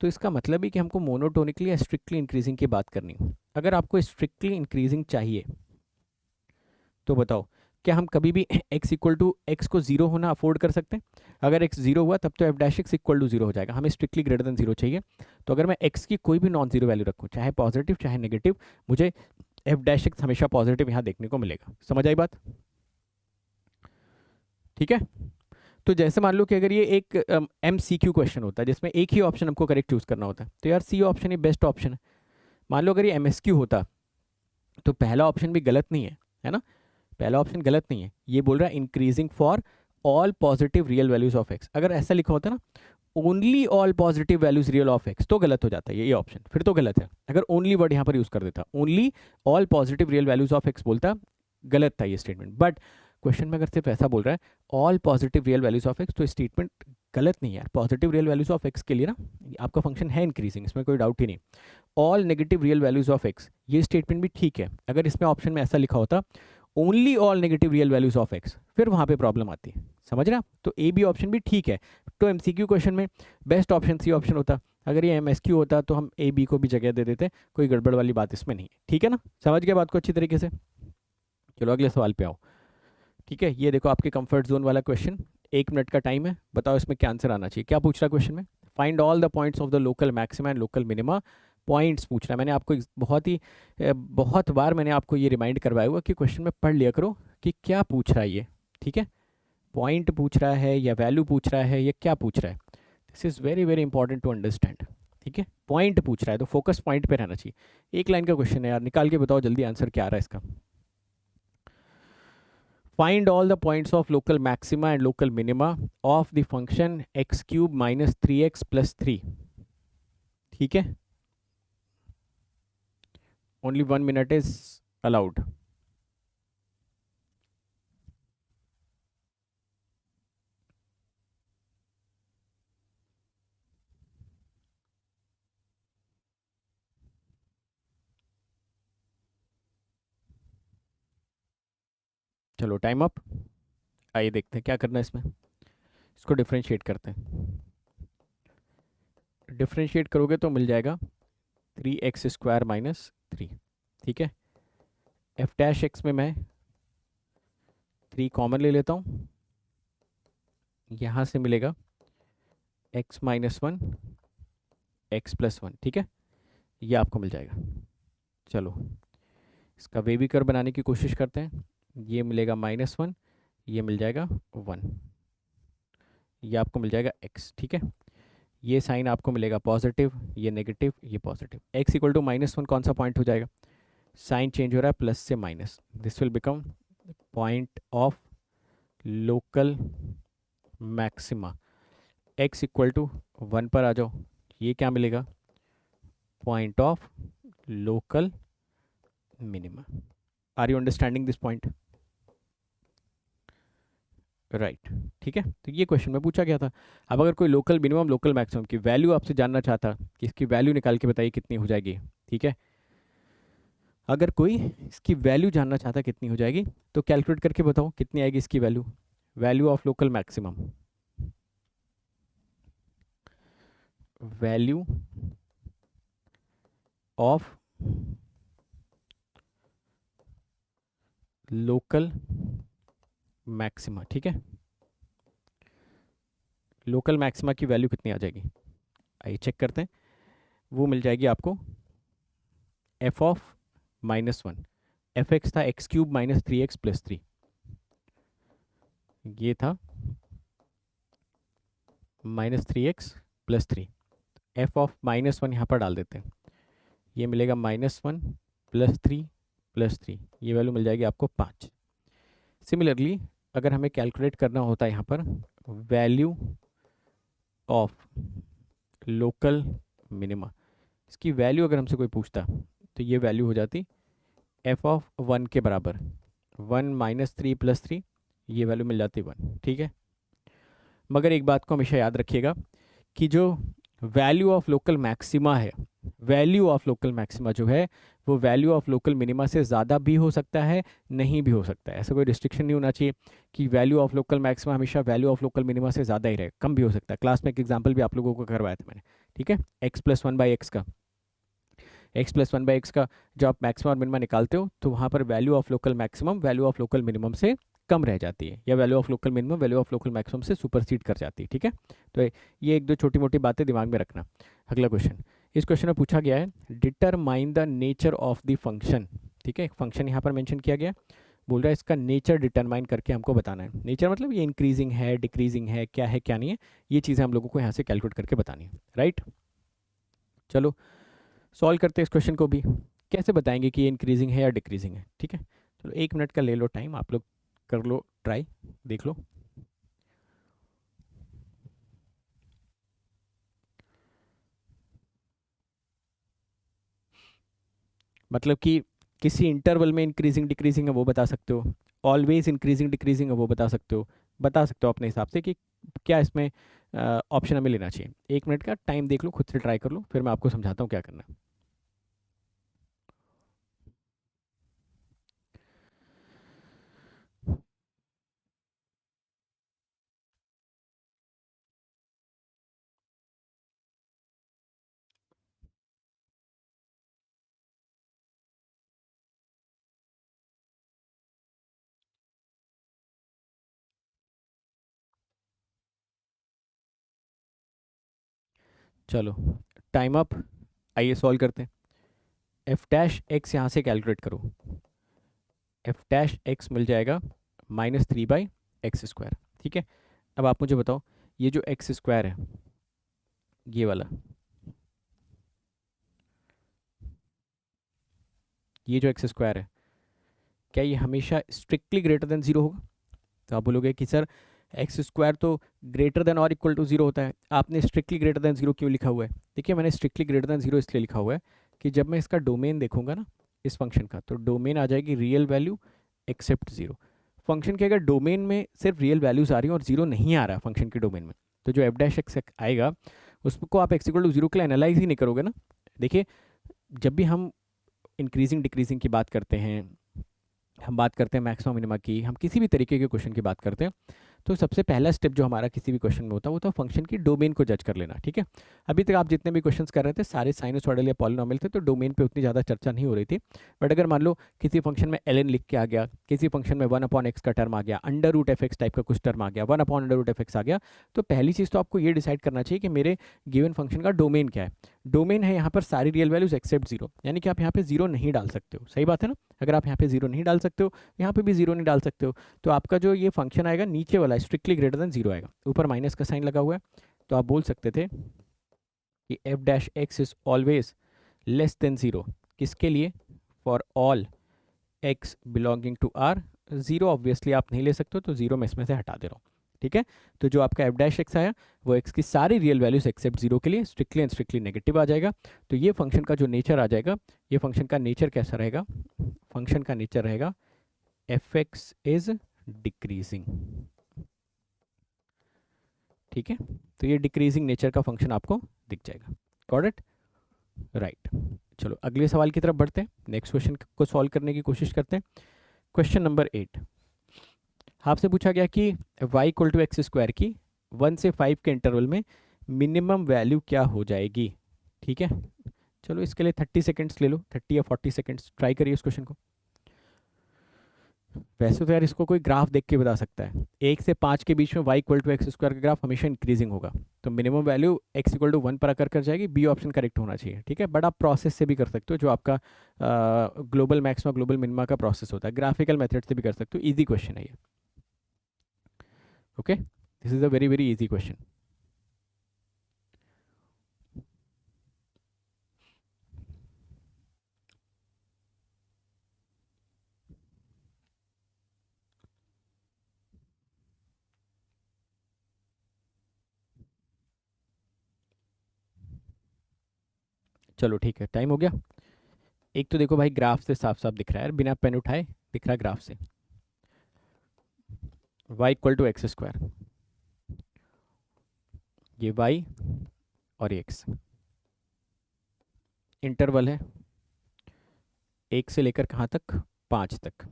तो इसका मतलब ही कि हमको मोनोटोनिकली या स्ट्रिक्टली इंक्रीजिंग की बात करनी। अगर आपको स्ट्रिक्टली इंक्रीजिंग चाहिए तो बताओ क्या हम कभी भी x इक्वल टू एक्स को जीरो होना अफोर्ड कर सकते हैं? अगर x जीरो हुआ तब तो F dash x equal to zero हो जाएगा, हमें स्ट्रिक्टली ग्रेटर देन जीरो चाहिए। तो अगर मैं x की कोई भी नॉन जीरो वैल्यू रखूँ, चाहे पॉजिटिव चाहे नेगेटिव, मुझे एफ डैश एक्स हमेशा पॉजिटिव यहाँ देखने को मिलेगा। समझ आई बात? ठीक है। तो जैसे मान लो कि अगर ये एक MCQ क्वेश्चन होता है जिसमें एक ही ऑप्शन हमको करेक्ट चूज करना होता है, तो यार सी ऑप्शन ही बेस्ट ऑप्शन है। मान लो अगर ये MSQ होता तो पहला ऑप्शन भी गलत नहीं है ना, पहला ऑप्शन गलत नहीं है। ये बोल रहा है increasing for all positive real values of x. अगर ऐसा लिखा होता ना only all positive values real of x तो गलत हो जाता है ये ऑप्शन, फिर तो गलत है। अगर ओनली वर्ड यहाँ पर यूज कर देता, only all positive real values of x बोलता, गलत था ये स्टेटमेंट। बट क्वेश्चन में अगर सिर्फ ऐसा बोल रहा है all positive real values of x, तो स्टेटमेंट गलत नहीं है यार। Positive real values of x के लिए ना आपका फंक्शन है इंक्रीजिंग, इसमें कोई डाउट ही नहीं। All negative real values of x, ये स्टेटमेंट भी ठीक है। अगर इसमें ऑप्शन में ऐसा लिखा होता only all negative real values of x, फिर वहाँ पे प्रॉब्लम आती, समझ रहे आप? तो ए बी ऑप्शन भी ठीक है। तो एमसीक्यू क्वेश्चन में बेस्ट ऑप्शन सी ऑप्शन होता। अगर ये एमएसक्यू होता तो हम ए बी को भी जगह दे देते, कोई गड़बड़ वाली बात इसमें नहीं है, ठीक है ना? समझ गए बात को अच्छी तरीके से? चलो अगले सवाल पे आओ। ठीक है, ये देखो आपके कंफर्ट जोन वाला क्वेश्चन, 1 मिनट का टाइम है, बताओ इसमें क्या आंसर आना चाहिए। क्या पूछ रहा है क्वेश्चन में? Find all the points of the local maxima and local minima. Points पूछ रहा है। मैंने आपको बहुत बार मैंने आपको ये रिमाइंड करवाया हुआ कि क्वेश्चन में पढ़ लिया करो कि क्या पूछ रहा है ये। ठीक है, पॉइंट पूछ रहा है या वैल्यू पूछ रहा है या क्या पूछ रहा है, this is very very important to understand. ठीक है, पॉइंट पूछ रहा है तो फोकस पॉइंट पे रहना चाहिए। 1 लाइन का क्वेश्चन है यार, निकाल के बताओ जल्दी आंसर क्या आ रहा है इसका। Find all the points of local maxima and local minima of the function x cube minus 3x plus 3. ठीक है, only 1 minute is allowed. चलो टाइम अप। आइए देखते हैं क्या करना है इसमें। इसको डिफ्रेंशिएट करते हैं। डिफ्रेंशिएट करोगे तो मिल जाएगा 3x² माइनस 3। ठीक है, एफ डैश एक्स में मैं 3 कॉमन ले लेता हूँ, यहाँ से मिलेगा x माइनस 1 x प्लस 1। ठीक है, ये आपको मिल जाएगा। चलो इसका बेबी कर्व बनाने की कोशिश करते हैं। ये मिलेगा -1, ये मिल जाएगा 1, ये आपको मिल जाएगा x। ठीक है, ये साइन आपको मिलेगा पॉजिटिव, ये नेगेटिव, ये पॉजिटिव। x इक्वल टू -1 कौन सा पॉइंट हो जाएगा? साइन चेंज हो रहा है प्लस से minus, this will become point of local maxima. x equal to 1 पर आ जाओ, ये क्या मिलेगा? Point of local minima. Are you understanding this point? Right. ठीक है, तो ये क्वेश्चन में पूछा गया था। अब अगर कोई लोकल मिनिमम लोकल मैक्सिमम की वैल्यू आपसे जानना चाहता कि इसकी वैल्यू निकाल के बताइए कितनी हो जाएगी। ठीक है, अगर कोई इसकी वैल्यू जानना चाहता कितनी हो जाएगी तो कैलकुलेट करके बताओ कितनी आएगी इसकी value. Value of local maximum, value of local maxima. ठीक है, लोकल मैक्सिमा की वैल्यू कितनी आ जाएगी, आइए चेक करते हैं। वो मिल जाएगी आपको f ऑफ -1, एफ एक्स था x³ माइनस 3x प्लस 3, ये था -3x प्लस 3। f ऑफ -1 यहाँ पर डाल देते हैं, ये मिलेगा -1 प्लस 3 प्लस 3, ये वैल्यू मिल जाएगी आपको 5। सिमिलरली अगर हमें कैलकुलेट करना होता है यहाँ पर वैल्यू ऑफ लोकल मिनिमा, इसकी वैल्यू अगर हमसे कोई पूछता तो ये वैल्यू हो जाती f ऑफ 1 के बराबर 1 माइनस 3 प्लस 3, ये वैल्यू मिल जाती 1। ठीक है, मगर एक बात को हमेशा याद रखिएगा कि जो वैल्यू ऑफ लोकल मैक्सिमा है, वैल्यू ऑफ लोकल मैक्सिमा जो है वो वैल्यू ऑफ लोकल मिनिमा से ज़्यादा भी हो सकता है, नहीं भी हो सकता है। ऐसा कोई रिस्ट्रिक्शन नहीं होना चाहिए कि वैल्यू ऑफ लोकल मैक्सिमा हमेशा वैल्यू ऑफ लोकल मिनिमा से ज़्यादा ही रहे, कम भी हो सकता है। क्लास में एक एग्जाम्पल भी आप लोगों को करवाया था मैंने। ठीक है, x+1/x का, x+1/x का जब आप मैक्सिमम और मिनिमा निकालते हो तो वहाँ पर value of local maximum value of local minimum से कम रह जाती है, या value of local minimum value of local maximum से सुपरसीड कर जाती है। ठीक है, तो ये एक दो छोटी मोटी बातें दिमाग में रखना। अगला क्वेश्चन, इस क्वेश्चन में पूछा गया है determine the nature of the function. ठीक है, एक फंक्शन यहाँ पर मेंशन किया गया, बोल रहा है इसका नेचर डिटरमाइन करके हमको बताना है। नेचर मतलब ये इंक्रीजिंग है, डिक्रीजिंग है, क्या है क्या नहीं है, ये चीज़ें हम लोगों को यहाँ से कैलकुलेट करके बतानी है। राइट, चलो सॉल्व करते हैं इस क्वेश्चन को भी। कैसे बताएंगे कि ये इंक्रीजिंग है या डिक्रीजिंग है? ठीक है, चलो 1 मिनट का ले लो टाइम, आप लोग कर लो ट्राई, देख लो। मतलब कि किसी इंटरवल में इंक्रीजिंग डिक्रीजिंग है वो बता सकते हो, ऑलवेज इंक्रीजिंग डिक्रीजिंग है वो बता सकते हो अपने हिसाब से कि क्या इसमें ऑप्शन हमें लेना चाहिए। 1 मिनट का टाइम देख लो, खुद से ट्राई कर लो, फिर मैं आपको समझाता हूँ क्या करना है। चलो टाइम अप, आइए सॉल्व करते हैं। एफ डैश एक्स यहाँ से कैलकुलेट करो, एफ डैश एक्स मिल जाएगा -3/x²। ठीक है, अब आप मुझे बताओ, ये जो एक्स स्क्वायर है, ये वाला, ये जो एक्स स्क्वायर है, क्या ये हमेशा स्ट्रिक्टली ग्रेटर देन जीरो होगा? तो आप बोलोगे कि सर एक्स स्क्वायर तो ग्रेटर देन और इक्वल टू जीरो होता है, आपने स्ट्रिक्टली ग्रेटर देन जीरो क्यों लिखा हुआ है? देखिए मैंने स्ट्रिक्टली ग्रेटर देन जीरो इसलिए लिखा हुआ है कि जब मैं इसका डोमेन देखूंगा ना, इस फंक्शन का, तो डोमेन आ जाएगी real value except zero. Function के अगर डोमेन में सिर्फ रियल वैल्यूज आ रही हैं और जीरो नहीं आ रहा फंक्शन के डोमेन में, तो जो एफ डैश एक्स आएगा उसको आप एक्स इक्वल टू जीरो के लिए एनालाइज ही नहीं करोगे ना। देखिए जब भी हम इंक्रीजिंग डिक्रीजिंग की बात करते हैं, हम बात करते हैं मैक्सिमम मिनिमा की, हम किसी भी तरीके के क्वेश्चन की बात करते हैं, तो सबसे पहला स्टेप जो हमारा किसी भी क्वेश्चन में होता है वो तो फंक्शन की डोमेन को जज कर लेना। ठीक है, अभी तक आप जितने भी क्वेश्चंस कर रहे थे सारे साइनसॉइडल या पॉलिनॉमियल थे, तो डोमेन पे उतनी ज़्यादा चर्चा नहीं हो रही थी। बट अगर मान लो किसी फंक्शन में एल एन लिख के आ गया, किसी फंक्शन में 1/x का टर्म आ गया, under root F X type का कुछ टर्म आ गया, 1/√f(x) आ गया, तो पहली चीज़ तो आपको ये डिसाइड करना चाहिए कि मेरे गिवन फंक्शन का डोमेन क्या है। डोमेन है यहाँ पर सारी रियल वैल्यूज एक्सेप्ट जीरो, यानी कि आप यहाँ पे जीरो नहीं डाल सकते हो। सही बात है ना? अगर आप यहाँ पे जीरो नहीं डाल सकते हो, यहाँ पे भी जीरो नहीं डाल सकते हो, तो आपका जो ये फंक्शन आएगा नीचे वाला स्ट्रिक्टली ग्रेटर देन जीरो आएगा, ऊपर माइनस का साइन लगा हुआ है। तो आप बोल सकते थे कि F dash X is always less than zero, किसके लिए? For all X belonging to R. Zero obviously आप नहीं ले सकते हो, तो जीरो मैं इसमें से हटा दे रहा हूँ। ठीक है, तो जो आपका एफ डैश एक्स आया वो एक्स की सारी रियल वैल्यूज एक्सेप्ट जीरो के लिए स्ट्रिक्टली एंड स्ट्रिक्टली नेगेटिव आ जाएगा। तो ये फंक्शन का जो नेचर आ जाएगा, ये फंक्शन का नेचर कैसा रहेगा? फंक्शन का नेचर रहेगा एफ एक्स इज डिक्रीजिंग। ठीक है, तो ये डिक्रीजिंग नेचर का फंक्शन आपको दिख जाएगा। Got it? राइट। चलो अगले सवाल की तरफ बढ़ते हैं, नेक्स्ट क्वेश्चन को सॉल्व करने की कोशिश करते हैं। क्वेश्चन नंबर 8, आपसे पूछा गया कि y equal to x square की 1 से 5 के इंटरवल में मिनिमम वैल्यू क्या हो जाएगी? ठीक है, चलो इसके लिए 30 सेकेंड्स ले लो, 30 या 40 सेकेंड्स, ट्राई करिए इस क्वेश्चन को। वैसे तो यार इसको कोई ग्राफ देख के बता सकता है, 1 से 5 के बीच में y equal to x square का ग्राफ हमेशा इंक्रीजिंग होगा, तो minimum value x equal to 1 पर आकर कर जाएगी, बी ऑप्शन करेक्ट होना चाहिए। ठीक है, बट आप प्रोसेस से भी कर सकते हो, जो आपका ग्लोबल मैक्सिमा ग्लोबल मिनिमा का प्रोसेस होता है, ग्राफिकल मेथड से भी कर सकते हो। ईजी क्वेश्चन है ये। Okay, this is a very very easy question. चलो ठीक है, टाइम हो गया। एक तो देखो भाई ग्राफ से साफ साफ दिख रहा है, बिना पेन उठाए दिख रहा है ग्राफ से, y equal to x square, ये y और ये x, इंटरवल है 1 से लेकर कहाँ तक? 5 तक।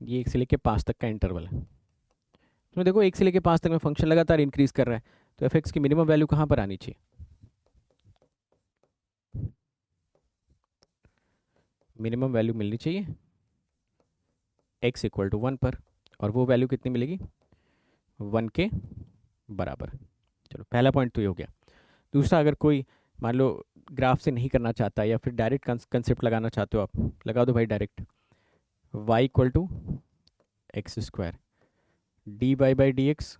ये 1 से लेकर 5 तक का इंटरवल है। तो देखो 1 से लेकर 5 तक में फंक्शन लगातार इंक्रीज कर रहा है, तो एफ एक्स की मिनिमम वैल्यू कहाँ पर आनी चाहिए? मिनिमम वैल्यू मिलनी चाहिए x इक्वल टू 1 पर, और वो वैल्यू कितनी मिलेगी? 1 के बराबर। चलो पहला पॉइंट तो ये हो गया। दूसरा, अगर कोई मान लो ग्राफ से नहीं करना चाहता या फिर डायरेक्ट कंसेप्ट लगाना चाहते हो, आप लगा दो भाई direct, y equal to x square dy by d x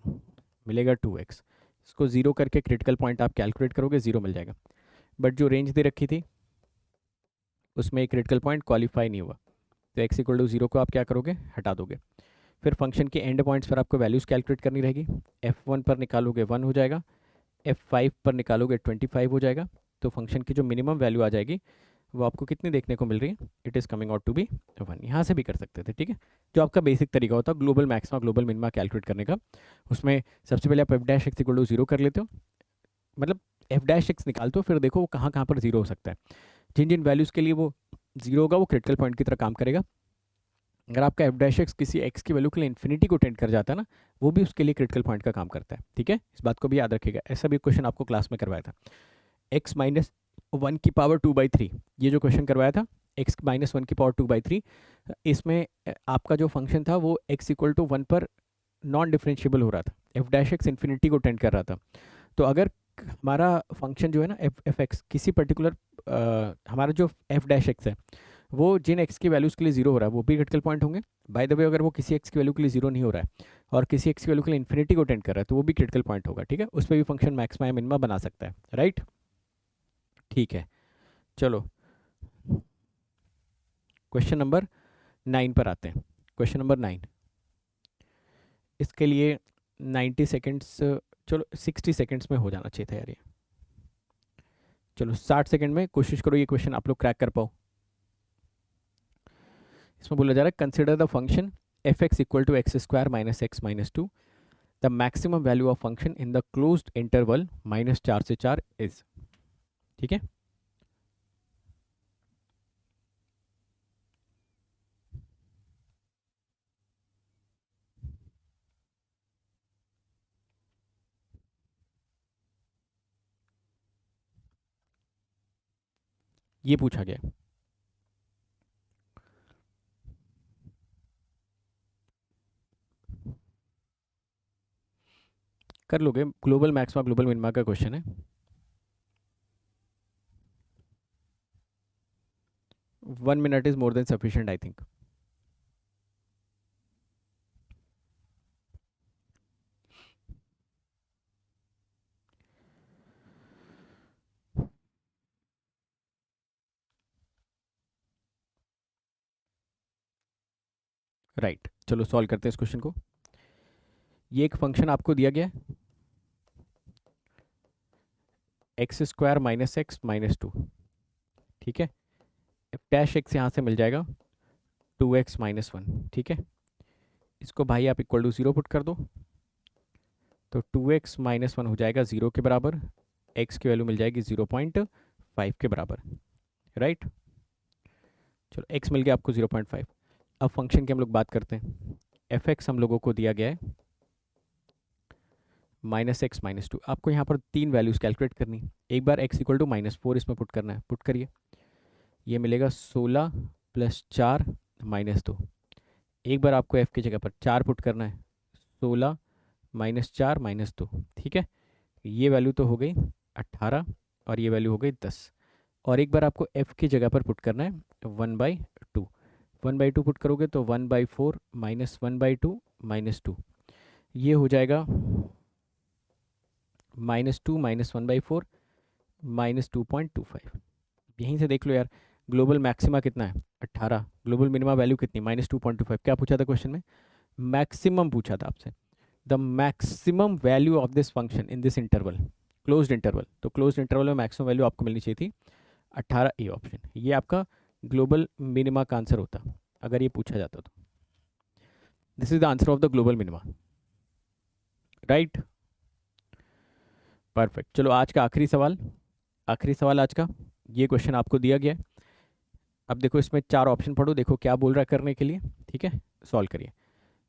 मिलेगा 2x, इसको ज़ीरो करके क्रिटिकल पॉइंट आप कैलकुलेट करोगे, ज़ीरो मिल जाएगा। बट जो रेंज दे रखी थी उसमें एक क्रिटिकल पॉइंट क्वालिफाई नहीं हुआ, तो x इक्वल टू ज़ीरो को आप क्या करोगे, हटा दोगे। फिर फंक्शन के एंड पॉइंट्स पर आपको वैल्यूज़ कैलकुलेट करनी रहेगी। f1 पर निकालोगे 1 हो जाएगा, f5 पर निकालोगे 25 हो जाएगा। तो फंक्शन की जो मिनिमम वैल्यू आ जाएगी वो आपको कितनी देखने को मिल रही है, it is coming out to be 1। यहाँ से भी कर सकते थे, ठीक है। जो आपका बेसिक तरीका होता है global maxima global minima calculate करने का, उसमें सबसे पहले आप f dash x equal to zero कर लेते हो, मतलब एफ डैश एक्स निकालते हो, फिर देखो वो कहाँ कहाँ पर ज़ीरो हो सकता है। जिन जिन वैल्यूज़ के लिए वो ज़ीरो होगा वो क्रिटिकल पॉइंट की तरह काम करेगा। अगर आपका एफ डैश एक्स किसी एक्स की वैल्यू के लिए इन्फिनिटी को टेंड कर जाता है ना, वो भी उसके लिए क्रिटिकल पॉइंट का काम करता है, ठीक है। इस बात को भी याद रखिएगा, ऐसा भी क्वेश्चन आपको क्लास में करवाया था। एक्स माइनस 1/2/3, ये जो क्वेश्चन करवाया था एक्स माइनस 1/2/3, इसमें आपका जो फंक्शन था वो एक्स इक्वल टू 1 पर नॉन डिफरेंशिएबल हो रहा था, एफ डैश एक्स इन्फिनिटी को टेंड कर रहा था। तो अगर हमारा फंक्शन जो है ना एफ एक्स किसी पर्टिकुलर हमारा जो एफ डैश एक्स है वो जिन एक्स की वैल्यूज़ के लिए जीरो हो रहा है वो भी क्रिटिकल पॉइंट होंगे। बाय द वे अगर वो किसी एक्स की वैल्यू के लिए जीरो नहीं हो रहा है और किसी एक्स की वैल्यू के लिए इन्फिनिटी को टेंड कर रहा है तो वो भी क्रिटिकल पॉइंट होगा, ठीक है। उस पर भी फंक्शन मैक्सिमा या मिनिमा बना सकता है, राइट। ठीक है, चलो क्वेश्चन नंबर 9 पर आते हैं। क्वेश्चन नंबर 9, इसके लिए 90 सेकेंड्स, चलो 60 सेकेंड्स में हो जाना चाहिए था यार ये। चलो 60 सेकेंड में कोशिश करो ये क्वेश्चन आप लोग क्रैक कर पाओ। इसमें बोला जा रहा है consider the function f x equal to x square minus x minus two, the maximum value of function in the closed interval -4 से 4 इज, ठीक है। ये पूछा गया है। कर लोगे, ग्लोबल मैक्सिमा ग्लोबल मिनिमा का क्वेश्चन है। 1 minute is more than sufficient I think. Right, चलो सॉल्व करते हैं इस क्वेश्चन को। ये एक फंक्शन आपको दिया गया है x square minus x minus to, ठीक है। एफ डैश एक्स यहाँ से मिल जाएगा 2x-1, ठीक है। इसको भाई आप इक्वल टू ज़ीरो पुट कर दो तो 2x-1 हो जाएगा ज़ीरो के बराबर, x की वैल्यू मिल जाएगी 0.5 के बराबर, राइट। चलो x मिल गया आपको 0.5। अब फंक्शन की हम लोग बात करते हैं। एफ एक्स हम लोगों को दिया गया है -x-2। आपको यहाँ पर तीन वैल्यूज़ कैलकुलेट करनी है। एक बार x इक्वल टू -4 इसमें पुट करना है, पुट करिए। ये मिलेगा 16 + 4 -2। एक बार आपको f की जगह पर 4 पुट करना है, 16 - 4 -2, ठीक है। ये वैल्यू तो हो गई 18 और ये वैल्यू हो गई 10। और एक बार आपको f की जगह पर पुट करना है 1/2। 1/2 पुट करोगे तो 1/4 -1/2 -2, ये हो जाएगा -2 - 1/4 -2.25। यहीं से देख लो यार, ग्लोबल मैक्सिमा कितना है 18, ग्लोबल मिनिमा वैल्यू कितनी -2.25। क्या पूछा था क्वेश्चन में, मैक्सिमम पूछा था आपसे, the maximum value of this function in this interval, closed interval. तो क्लोज्ड इंटरवल में मैक्सिमम वैल्यू आपको मिलनी चाहिए थी 18, ए ऑप्शन। ये आपका ग्लोबल मिनिमा का आंसर होता अगर ये पूछा जाता तो। This is the answer of the global minima, right. Perfect, चलो आज का आखिरी सवाल, आखिरी सवाल आज का, ये क्वेश्चन आपको दिया गया है। अब देखो इसमें चार ऑप्शन पढ़ो, देखो क्या बोल रहा है करने के लिए, ठीक है। सॉल्व करिए।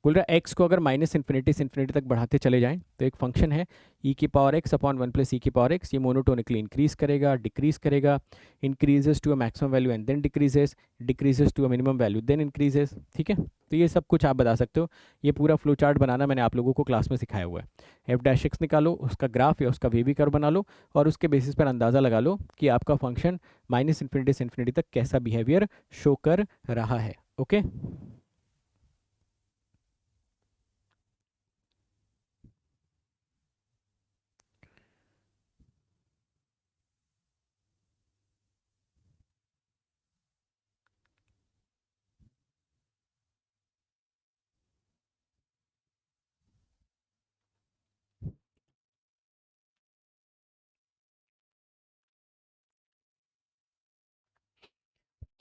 बोल रहा है एक्स को अगर -इन्फिनिटी से इन्फिनिटी तक बढ़ाते चले जाएं तो एक फंक्शन है e⁻x/1 + e⁻x, ये मोनोटोनिकली इंक्रीज करेगा, डिक्रीज करेगा, increases to a maximum value and then decreases, decreases to a minimum value then increases, ठीक है। तो ये सब कुछ आप बता सकते हो। ये पूरा फ्लो चार्ट बनाना मैंने आप लोगों को क्लास में सिखाया हुआ है। एफ डैश एक्स निकालो, उसका ग्राफ या उसका वेवी कर्व बना लो और उसके बेसिस पर अंदाज़ा लगा लो कि आपका फंक्शन -इन्फिनिटी से इन्फिनिटी तक कैसा बिहेवियर शो कर रहा है, ओके।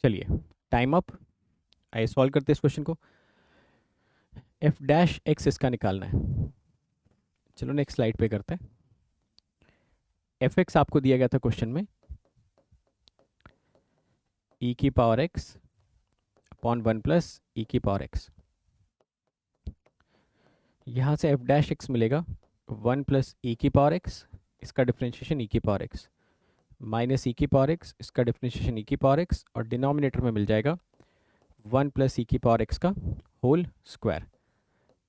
चलिए टाइम अप, आइए सॉल्व करते हैं इस क्वेश्चन को। एफ डैश एक्स इसका निकालना है। चलो नेक्स्ट स्लाइड पे करते हैं। एफ एक्स आपको दिया गया था क्वेश्चन में ई की power x upon 1 plus e की पावर एक्स। यहाँ से एफ डैश एक्स मिलेगा 1 प्लस ई की पावर एक्स, इसका डिफ्रेंशिएशन ई की पावर एक्स, माइनस ई की पावर एक्स, इसका डिफ्रेंशिएशन ई की पावर एक्स, और डिनोमिनेटर में मिल जाएगा 1 प्लस ई की पावर एक्स का whole square.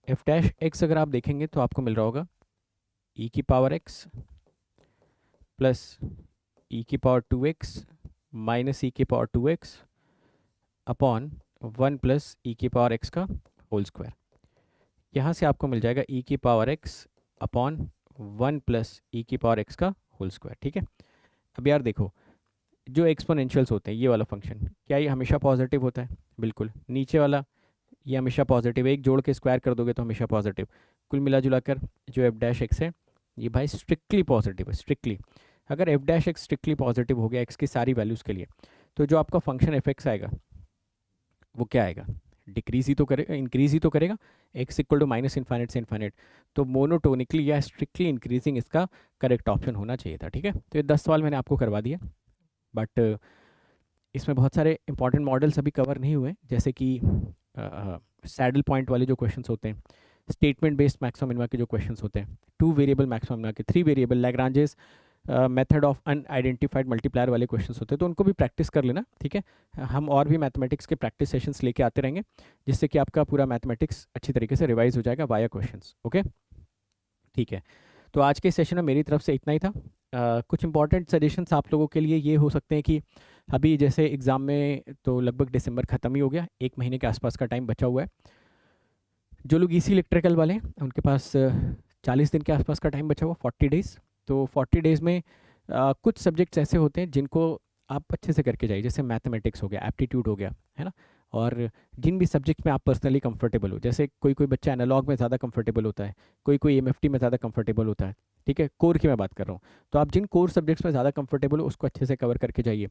F dash x अगर आप देखेंगे तो आपको मिल रहा होगा ई की पावर एक्स प्लस ई की पावर 2x माइनस ई की power 2x upon 1 plus e की पावर एक्स का होल स्क्वायर। यहाँ से आपको मिल जाएगा ई की power x upon 1 plus e की पावर एक्स का होल स्क्वायर। ठीक है, अब यार देखो, जो एक्सपोनेंशियल्स होते हैं, ये वाला फंक्शन क्या ये हमेशा पॉजिटिव होता है? बिल्कुल। नीचे वाला ये हमेशा पॉजिटिव, एक जोड़ के स्क्वायर कर दोगे तो हमेशा पॉजिटिव। कुल मिला जुला कर जो एफ डैश एक्स है ये भाई स्ट्रिक्टली पॉजिटिव है, स्ट्रिक्टली। अगर F dash x strictly positive हो गया एक्स की सारी वैल्यूज़ के लिए, तो जो आपका फंक्शन एफ एक्स आएगा वो क्या आएगा? डिक्रीज ही तो करेगा, इंक्रीज ही तो करेगा। X equal to minus infinite से इन्फाइनेट, तो मोनोटोनिकली या स्ट्रिक्टली इंक्रीजिंग इसका करेक्ट ऑप्शन होना चाहिए था। ठीक है, तो ये 10 सवाल मैंने आपको करवा दिया, बट इसमें बहुत सारे इंपॉर्टेंट मॉडल्स अभी कवर नहीं हुए, जैसे कि सैडल पॉइंट वाले जो क्वेश्चंस होते हैं, स्टेटमेंट बेस्ड मैक्सिमम मिनिमा के जो क्वेश्चंस होते हैं, 2 वेरिएबल मैक्सिमम मिनिमा के, 3 variable, Lagrange's method of unidentified multiplier वाले क्वेश्चंस होते हैं, तो उनको भी प्रैक्टिस कर लेना। ठीक है, हम और भी मैथमेटिक्स के प्रैक्टिस सेशंस लेके आते रहेंगे, जिससे कि आपका पूरा मैथमेटिक्स अच्छी तरीके से रिवाइज हो जाएगा वाया क्वेश्चंस। ओके, ठीक है, तो आज के सेशन में मेरी तरफ से इतना ही था। कुछ इंपॉर्टेंट सजेशंस आप लोगों के लिए ये हो सकते हैं कि अभी जैसे एग्ज़ाम में तो लगभग दिसंबर ख़त्म ही हो गया, 1 महीने के आसपास का टाइम बचा हुआ है। जो लोग इसी इलेक्ट्रिकल वाले हैं उनके पास 40 दिन के आसपास का टाइम बचा हुआ, 40 डेज़। तो 40 डेज़ में कुछ सब्जेक्ट्स ऐसे होते हैं जिनको आप अच्छे से करके जाइए, जैसे मैथमेटिक्स हो गया, एप्टीट्यूड हो गया, है ना। और जिन भी सब्जेक्ट में आप पर्सनली कंफर्टेबल हो, जैसे कोई कोई बच्चा एनालॉग में ज़्यादा कंफर्टेबल होता है, कोई कोई एमएफटी में ज़्यादा कंफर्टेबल होता है। ठीक है, कोर की मैं बात कर रहा हूँ, तो आप जिन कोर सब्जेक्ट्स में ज़्यादा कंफर्टेबल हो उसको अच्छे से कवर करके जाइए।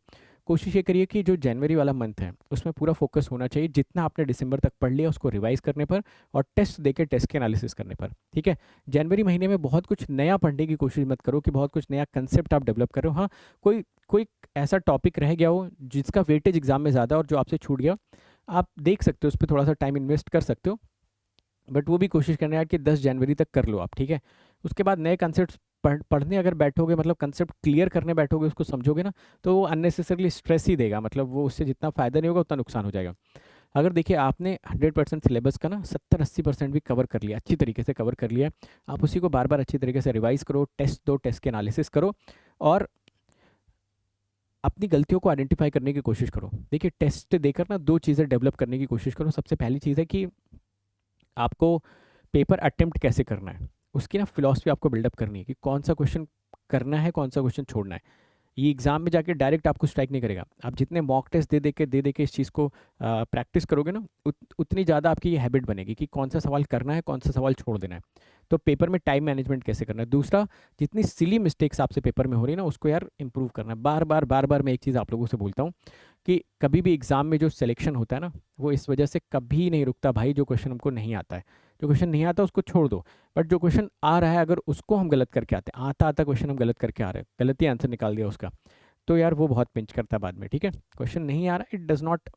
कोशिश ये करिए कि जो जनवरी वाला मंथ है उसमें पूरा फोकस होना चाहिए, जितना आपने दिसंबर तक पढ़ लिया उसको रिवाइज करने पर और टेस्ट देके टेस्ट के एनालिसिस करने पर। ठीक है, जनवरी महीने में बहुत कुछ नया पढ़ने की कोशिश मत करो कि बहुत कुछ नया कंसेप्ट आप डेवलप कर रहे हो। हाँ, कोई कोई ऐसा टॉपिक रह गया हो जिसका वेटेज एग्जाम में ज़्यादा और जो आपसे छूट गया, आप देख सकते हो, उस पर थोड़ा सा टाइम इन्वेस्ट कर सकते हो, बट वो भी कोशिश करना है कि 10 जनवरी तक कर लो आप। ठीक है, उसके बाद नए कंसेप्ट पढ़ने अगर बैठोगे, मतलब कंसेप्ट क्लियर करने बैठोगे, उसको समझोगे ना, तो वो अननेसेसरली स्ट्रेस ही देगा, मतलब वो उससे जितना फ़ायदा नहीं होगा उतना नुकसान हो जाएगा। अगर देखिए आपने 100% सिलेबस का ना 70-80% भी कवर कर लिया, अच्छी तरीके से कवर कर लिया, आप उसी को बार बार अच्छी तरीके से रिवाइज करो, टेस्ट दो, टेस्ट के एनालिसिस करो और अपनी गलतियों को आइडेंटिफाई करने की कोशिश करो। देखिए टेस्ट देकर ना 2 चीज़ें डेवलप करने की कोशिश करो। सबसे पहली चीज़ है कि आपको पेपर अटेम्प्ट कैसे करना है, उसकी ना फिलॉसफी आपको बिल्डअप करनी है कि कौन सा क्वेश्चन करना है, कौन सा क्वेश्चन छोड़ना है। ये एग्ज़ाम में जाके डायरेक्ट आपको स्ट्राइक नहीं करेगा। आप जितने मॉक टेस्ट दे दे के इस चीज़ को प्रैक्टिस करोगे ना, उतनी ज़्यादा आपकी ये हैबिट बनेगी कि कौन सा सवाल करना है, कौन सा सवाल छोड़ देना है। तो पेपर में टाइम मैनेजमेंट कैसे करना है। दूसरा, जितनी सिली मिस्टेक्स आपसे पेपर में हो रही है ना, उसको यार इंप्रूव करना है। बार बार मैं एक चीज़ आप लोगों से बोलता हूँ कि कभी भी एग्ज़ाम में जो सिलेक्शन होता है ना, वो इस वजह से कभी नहीं रुकता भाई, जो क्वेश्चन हमको नहीं आता है। जो क्वेश्चन नहीं आता उसको छोड़ दो, बट जो क्वेश्चन आ रहा है अगर उसको हम गलत करके आते हैं, आता क्वेश्चन हम गलत करके आ रहे हैं, गलत ही आंसर निकाल दिया उसका, तो यार वो बहुत पिंच करता है बाद में। ठीक है, क्वेश्चन नहीं आ रहा, it does not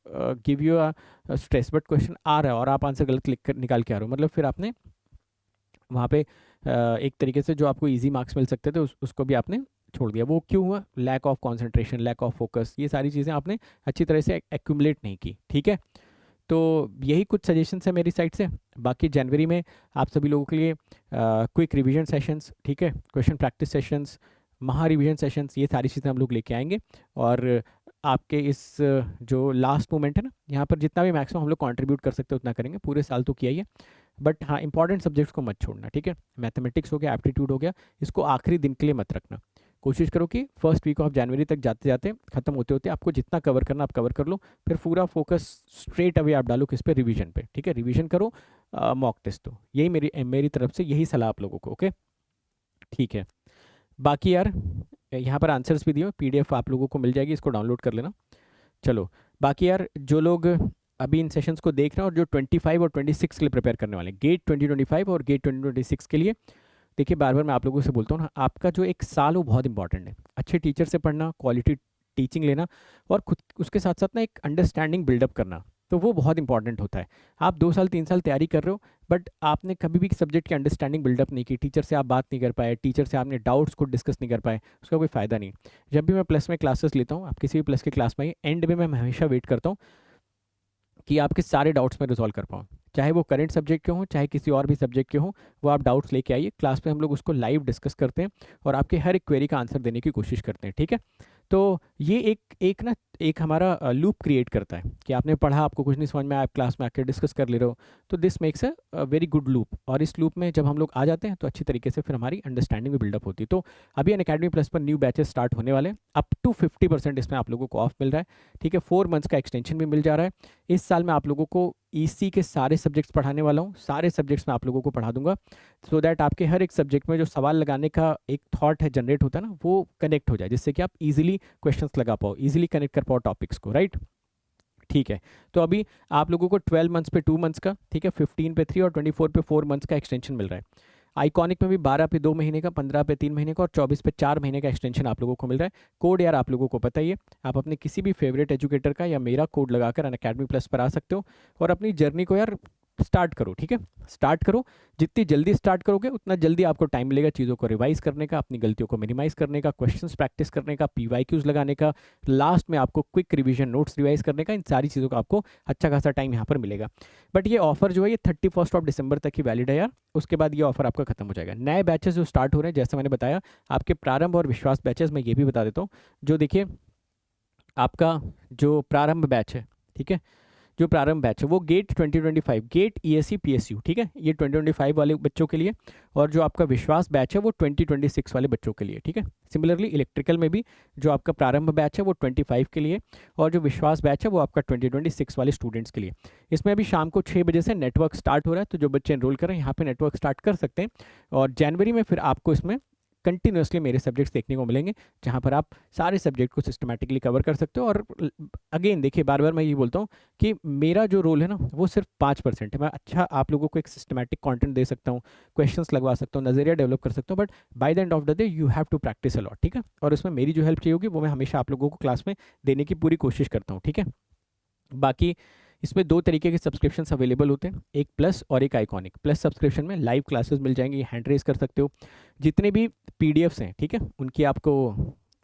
give you a stress, but question आ रहा है और आप आंसर गलत निकाल के आ रहे हो, मतलब फिर आपने वहाँ पे एक तरीके से जो आपको इजी मार्क्स मिल सकते थे उसको भी आपने छोड़ दिया। वो क्यों हुआ? Lack of concentration, lack of focus, ये सारी चीज़ें आपने अच्छी तरह से एक्यूमुलेट नहीं की। ठीक है, तो यही कुछ सजेशंस है मेरी साइड से। बाकी जनवरी में आप सभी लोगों के लिए क्विक रिवीजन सेशंस, ठीक है, क्वेश्चन प्रैक्टिस सेशंस, महा रिवीजन सेशंस, ये सारी चीज़ें हम लोग लेके आएंगे। और आपके इस जो लास्ट मोमेंट है ना, यहाँ पर जितना भी मैक्सिमम हम लोग कंट्रीब्यूट कर सकते हैं उतना करेंगे। पूरे साल तो किया ही है, बट हाँ इंपॉर्टेंट सब्जेक्ट्स को मत छोड़ना। ठीक है, मैथमेटिक्स हो गया, एप्टीट्यूड हो गया, इसको आखिरी दिन के लिए मत रखना। कोशिश करो कि फर्स्ट वीक ऑफ जनवरी तक जाते जाते, खत्म होते होते आपको जितना कवर करना आप कवर कर लो, फिर पूरा फोकस स्ट्रेट अवे आप डालो किस पे? रिवीजन पे। ठीक है, रिवीजन करो, मॉक टेस्ट दो। यही मेरी तरफ से यही सलाह आप लोगों को। ओके, ठीक है। बाकी यार यहाँ पर आंसर्स भी दिए, पीडीएफ आप लोगों को मिल जाएगी, इसको डाउनलोड कर लेना। चलो, बाकी यार जो लोग अभी इन सेशंस को देख रहे हैं और जो 25 और 26 के लिए प्रिपेयर करने वाले हैं, गेट 2025 और गेट 2026 के लिए, देखिए बार बार मैं आप लोगों से बोलता हूँ ना, आपका जो एक साल वो बहुत इंपॉर्टेंट है। अच्छे टीचर से पढ़ना, क्वालिटी टीचिंग लेना, और खुद उसके साथ साथ ना एक अंडरस्टैंडिंग बिल्डअप करना, तो वो बहुत इंपॉर्टेंट होता है। आप 2 साल 3 साल तैयारी कर रहे हो, बट आपने कभी भी सब्जेक्ट की अंडरस्टैंडिंग बिल्डअप नहीं की, टीचर से आप बात नहीं कर पाए, टीचर से आपने डाउट्स को डिस्कस नहीं कर पाए, उसका कोई फ़ायदा नहीं। जब भी मैं प्लस में क्लासेस लेता हूँ, आप किसी भी प्लस की क्लास में, एंड में मैं हमेशा वेट करता हूँ कि आपके सारे डाउट्स में रिजॉल्व कर पाऊँ, चाहे वो करंट सब्जेक्ट के हों, चाहे किसी और भी सब्जेक्ट के हों। वो आप डाउट्स लेके आइए क्लास में, हम लोग उसको लाइव डिस्कस करते हैं और आपके हर एक क्वेरी का आंसर देने की कोशिश करते हैं, ठीक है। तो ये एक एक ना एक हमारा लूप क्रिएट करता है कि आपने पढ़ा, आपको कुछ नहीं समझ में आया, आप क्लास में आकर डिस्कस कर ले रहे हो, तो this makes a very good loop. और इस लूप में जब हम लोग आ जाते हैं तो अच्छी तरीके से फिर हमारी अंडरस्टैंडिंग भी बिल्डअप होती है। तो अभी अनअकैडमी प्लस पर न्यू बैचेस स्टार्ट होने वाले हैं, अप टू 50% इसमें आप लोगों को ऑफ मिल रहा है, ठीक है। 4 मंथ्स का एक्सटेंशन भी मिल जा रहा है। इस साल मैं आप लोगों को ईसी के सारे सब्जेक्ट्स पढ़ाने वाला हूँ, सारे सब्जेक्ट्स मैं आप लोगों को पढ़ा दूंगा, सो दैट आपके हर एक सब्जेक्ट में जो सवाल लगाने का एक थॉट है जनरेट होता है ना, वो कनेक्ट हो जाए, जिससे कि आप इजीली क्वेश्चंस लगा पाओ, इजीली कनेक्ट कर पाओ टॉपिक्स को, राइट। ठीक है। तो अभी आप लोगों को 12 मंथ्स पे 2 मंथ्स का, ठीक है, 15 पे 3 और 24 पे 4 मंथ्स का एक्सटेंशन मिल रहा है। आइकॉनिक में भी 12 पे 2 महीने का, 15 पे 3 महीने का और 24 पे 4 महीने का एक्सटेंशन आप लोगों को मिल रहा है। कोड यार आप लोगों को पता ही है, आप अपने किसी भी फेवरेट एजुकेटर का या मेरा कोड लगाकर अनअकैडमी प्लस पर आ सकते हो और अपनी जर्नी को यार स्टार्ट करो, ठीक है। स्टार्ट करो, जितनी जल्दी स्टार्ट करोगे उतना जल्दी आपको टाइम मिलेगा चीज़ों को रिवाइज करने का, अपनी गलतियों को मिनिमाइज करने का, क्वेश्चंस प्रैक्टिस करने का, पीवाईक्यूज लगाने का, लास्ट में आपको क्विक रिवीजन नोट्स रिवाइज करने का। इन सारी चीज़ों का आपको अच्छा खासा टाइम यहाँ पर मिलेगा। बट ये ऑफर जो है ये 31 दिसंबर तक ही वैलिड है यार, उसके बाद ये ऑफर आपका खत्म हो जाएगा। नए बैचेस जो स्टार्ट हो रहे हैं, जैसे मैंने बताया, आपके प्रारंभ और विश्वास बैचेस, मैं ये भी बता देता हूँ, जो देखिए आपका जो प्रारंभ बैच है, ठीक है, जो प्रारंभ बैच है वो गेट 2025, गेट ईएससी पीएसयू, ठीक है, ये 2025 वाले बच्चों के लिए। और जो आपका विश्वास बैच है वो 2026 वाले बच्चों के लिए, ठीक है। सिमिलरली इलेक्ट्रिकल में भी जो आपका प्रारंभ बैच है वो 25 के लिए, और जो विश्वास बैच है वो आपका 2026 वाले स्टूडेंट्स के लिए। इसमें अभी शाम को 6 बजे से नेटवर्क स्टार्ट हो रहा है, तो जो बच्चे एनरोल कर रहे हैं यहाँ पे नेटवर्क स्टार्ट कर सकते हैं। और जनवरी में फिर आपको इसमें कंटिन्यूसली मेरे सब्जेक्ट्स देखने को मिलेंगे, जहाँ पर आप सारे सब्जेक्ट को सिस्टमैटिकली कवर कर सकते हो। और अगेन देखिए, बार बार मैं ये बोलता हूँ कि मेरा जो रोल है ना वो सिर्फ 5% है। मैं अच्छा आप लोगों को एक सिस्टमैटिक कंटेंट दे सकता हूँ, क्वेश्चंस लगवा सकता हूँ, नज़रिया डेवलप कर सकता हूँ, but by the end of the day you have to practise a lot, ठीक है। और इसमें मेरी जो हेल्प चाहिए होगी वो मैं हमेशा आप लोगों को क्लास में देने की पूरी कोशिश करता हूँ, ठीक है। बाकी इसमें 2 तरीके के सब्सक्रिप्शंस अवेलेबल होते हैं, एक प्लस और एक आइकॉनिक। प्लस सब्सक्रिप्शन में लाइव क्लासेस मिल जाएंगे, हैंड रेस कर सकते हो, जितने भी पीडीएफ्स हैं, ठीक है, उनकी आपको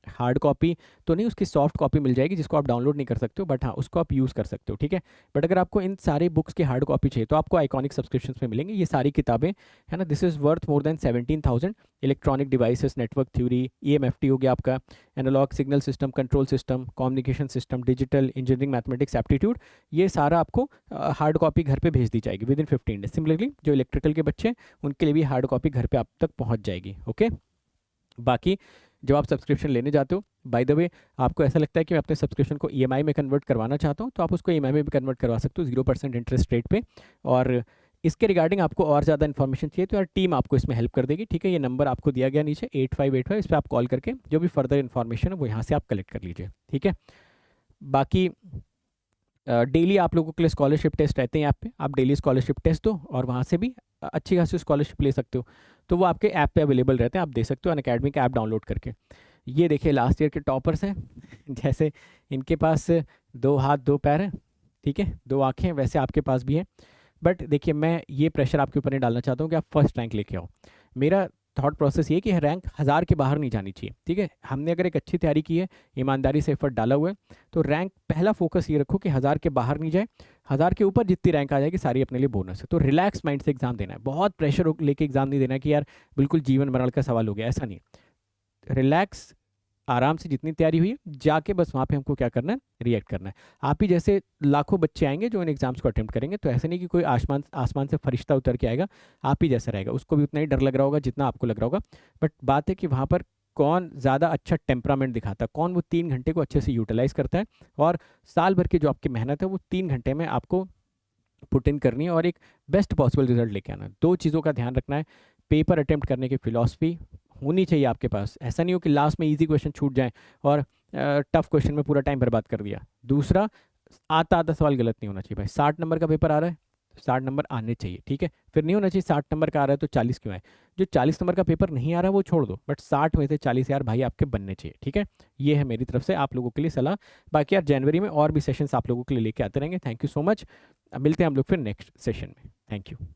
हार्ड कॉपी तो नहीं, उसकी सॉफ्ट कॉपी मिल जाएगी जिसको आप डाउनलोड नहीं कर सकते हो, बट हाँ उसको आप यूज़ कर सकते हो, ठीक है। बट अगर आपको इन सारे बुक्स की हार्ड कॉपी चाहिए तो आपको आइकॉनिक सब्सक्रिप्शन में मिलेंगे ये सारी किताबें, है ना। This is worth more than 17,000। Electronic devices, network theory, EMFT हो गया आपका, analogue signal system, control system, communication system, digital engineering, mathematics, aptitude, ये सारा आपको हार्ड कॉपी घर पे भेज दी जाएगी विद इन 15 डेज। सिमिलरली जो इलेक्ट्रिकल के बच्चे हैं उनके लिए भी हार्ड कॉपी घर पे आप तक पहुँच जाएगी, ओके। बाकी जब आप सब्सक्रिप्शन लेने जाते हो, बाय द वे आपको ऐसा लगता है कि मैं अपने सब्सक्रिप्शन को ईएमआई में कन्वर्ट करवाना चाहता हूँ, तो आप उसको ईएमआई में भी कन्वर्ट करवा सकते हो 0% इंटरेस्ट रेट पे। और इसके रिगार्डिंग आपको और ज़्यादा इन्फॉर्मेशन चाहिए तो यार टीम आपको इसमें हेल्प कर देगी, ठीक है। ये नंबर आपको दिया गया नीचे 8585, इस पर आप कॉल करके जो भी फर्दर इन्फॉर्मेशन है वो यहाँ से आप कलेक्ट कर लीजिए, ठीक है। बाकी डेली आप लोगों के लिए स्कॉलरशिप टेस्ट रहते हैं ऐप पे, आप डेली स्कॉलरशिप टेस्ट दो और वहाँ से भी अच्छी खासी स्कॉलरशिप ले सकते हो। तो वो आपके ऐप पे अवेलेबल रहते हैं, आप दे सकते हो अनअकैडमी का ऐप डाउनलोड करके। ये देखिए लास्ट ईयर के टॉपर्स हैं जैसे इनके पास 2 हाथ 2 पैर हैं, ठीक है, 2 आँखें हैं, वैसे आपके पास भी है। बट देखिए मैं ये प्रेशर आपके ऊपर नहीं डालना चाहता हूँ कि आप फर्स्ट रैंक लेके आओ। मेरा थॉट प्रोसेस ये है कि रैंक 1000 के बाहर नहीं जानी चाहिए, ठीक है। हमने अगर एक अच्छी तैयारी की है, ईमानदारी से एफर्ट डाला हुआ है, तो रैंक पहला फोकस ये रखो कि 1000 के बाहर नहीं जाए। 1000 के ऊपर जितनी रैंक आ जाएगी सारी अपने लिए बोनस है। तो रिलैक्स माइंड से एग्जाम देना है, बहुत प्रेशर लेके एग्जाम नहीं देना कि यार बिल्कुल जीवन मरण का सवाल हो गया, ऐसा नहीं। रिलैक्स, आराम से जितनी तैयारी हुई है जाके बस वहाँ पे हमको क्या करना है, रिएक्ट करना है। आप ही जैसे लाखों बच्चे आएंगे जो इन एग्जाम्स को अटेम्प्ट करेंगे, तो ऐसा नहीं कि कोई आसमान आसमान से फरिश्ता उतर के आएगा, आप ही जैसा रहेगा, उसको भी उतना ही डर लग रहा होगा जितना आपको लग रहा होगा। बट बात है कि वहाँ पर कौन ज़्यादा अच्छा टेम्परामेंट दिखाता है, कौन वो 3 घंटे को अच्छे से यूटिलाइज करता है, और साल भर की जो आपकी मेहनत है वो 3 घंटे में आपको पुट इन करनी है और एक बेस्ट पॉसिबल रिजल्ट लेके आना है। 2 चीज़ों का ध्यान रखना है, पेपर अटेम्प्ट करने की फिलॉसफी होनी चाहिए आपके पास, ऐसा नहीं हो कि लास्ट में इजी क्वेश्चन छूट जाए और टफ क्वेश्चन में पूरा टाइम बर्बाद कर दिया। दूसरा, आता सवाल गलत नहीं होना चाहिए भाई। 60 नंबर का पेपर आ रहा है, 60 नंबर आने चाहिए, ठीक है। फिर नहीं होना चाहिए 60 नंबर का आ रहा है तो 40 क्यों आए। जो 40 नंबर का पेपर नहीं आ रहा है वो छोड़ दो, बट 60 में से 40 यार भाई आपके बनने चाहिए, ठीक है। ये है मेरी तरफ से आप लोगों के लिए सलाह। बाकी यार जनवरी में और भी सेशंस आप लोगों के लिए लेके आते रहेंगे। Thank you so much. मिलते हैं हम लोग फिर नेक्स्ट सेशन में। Thank you.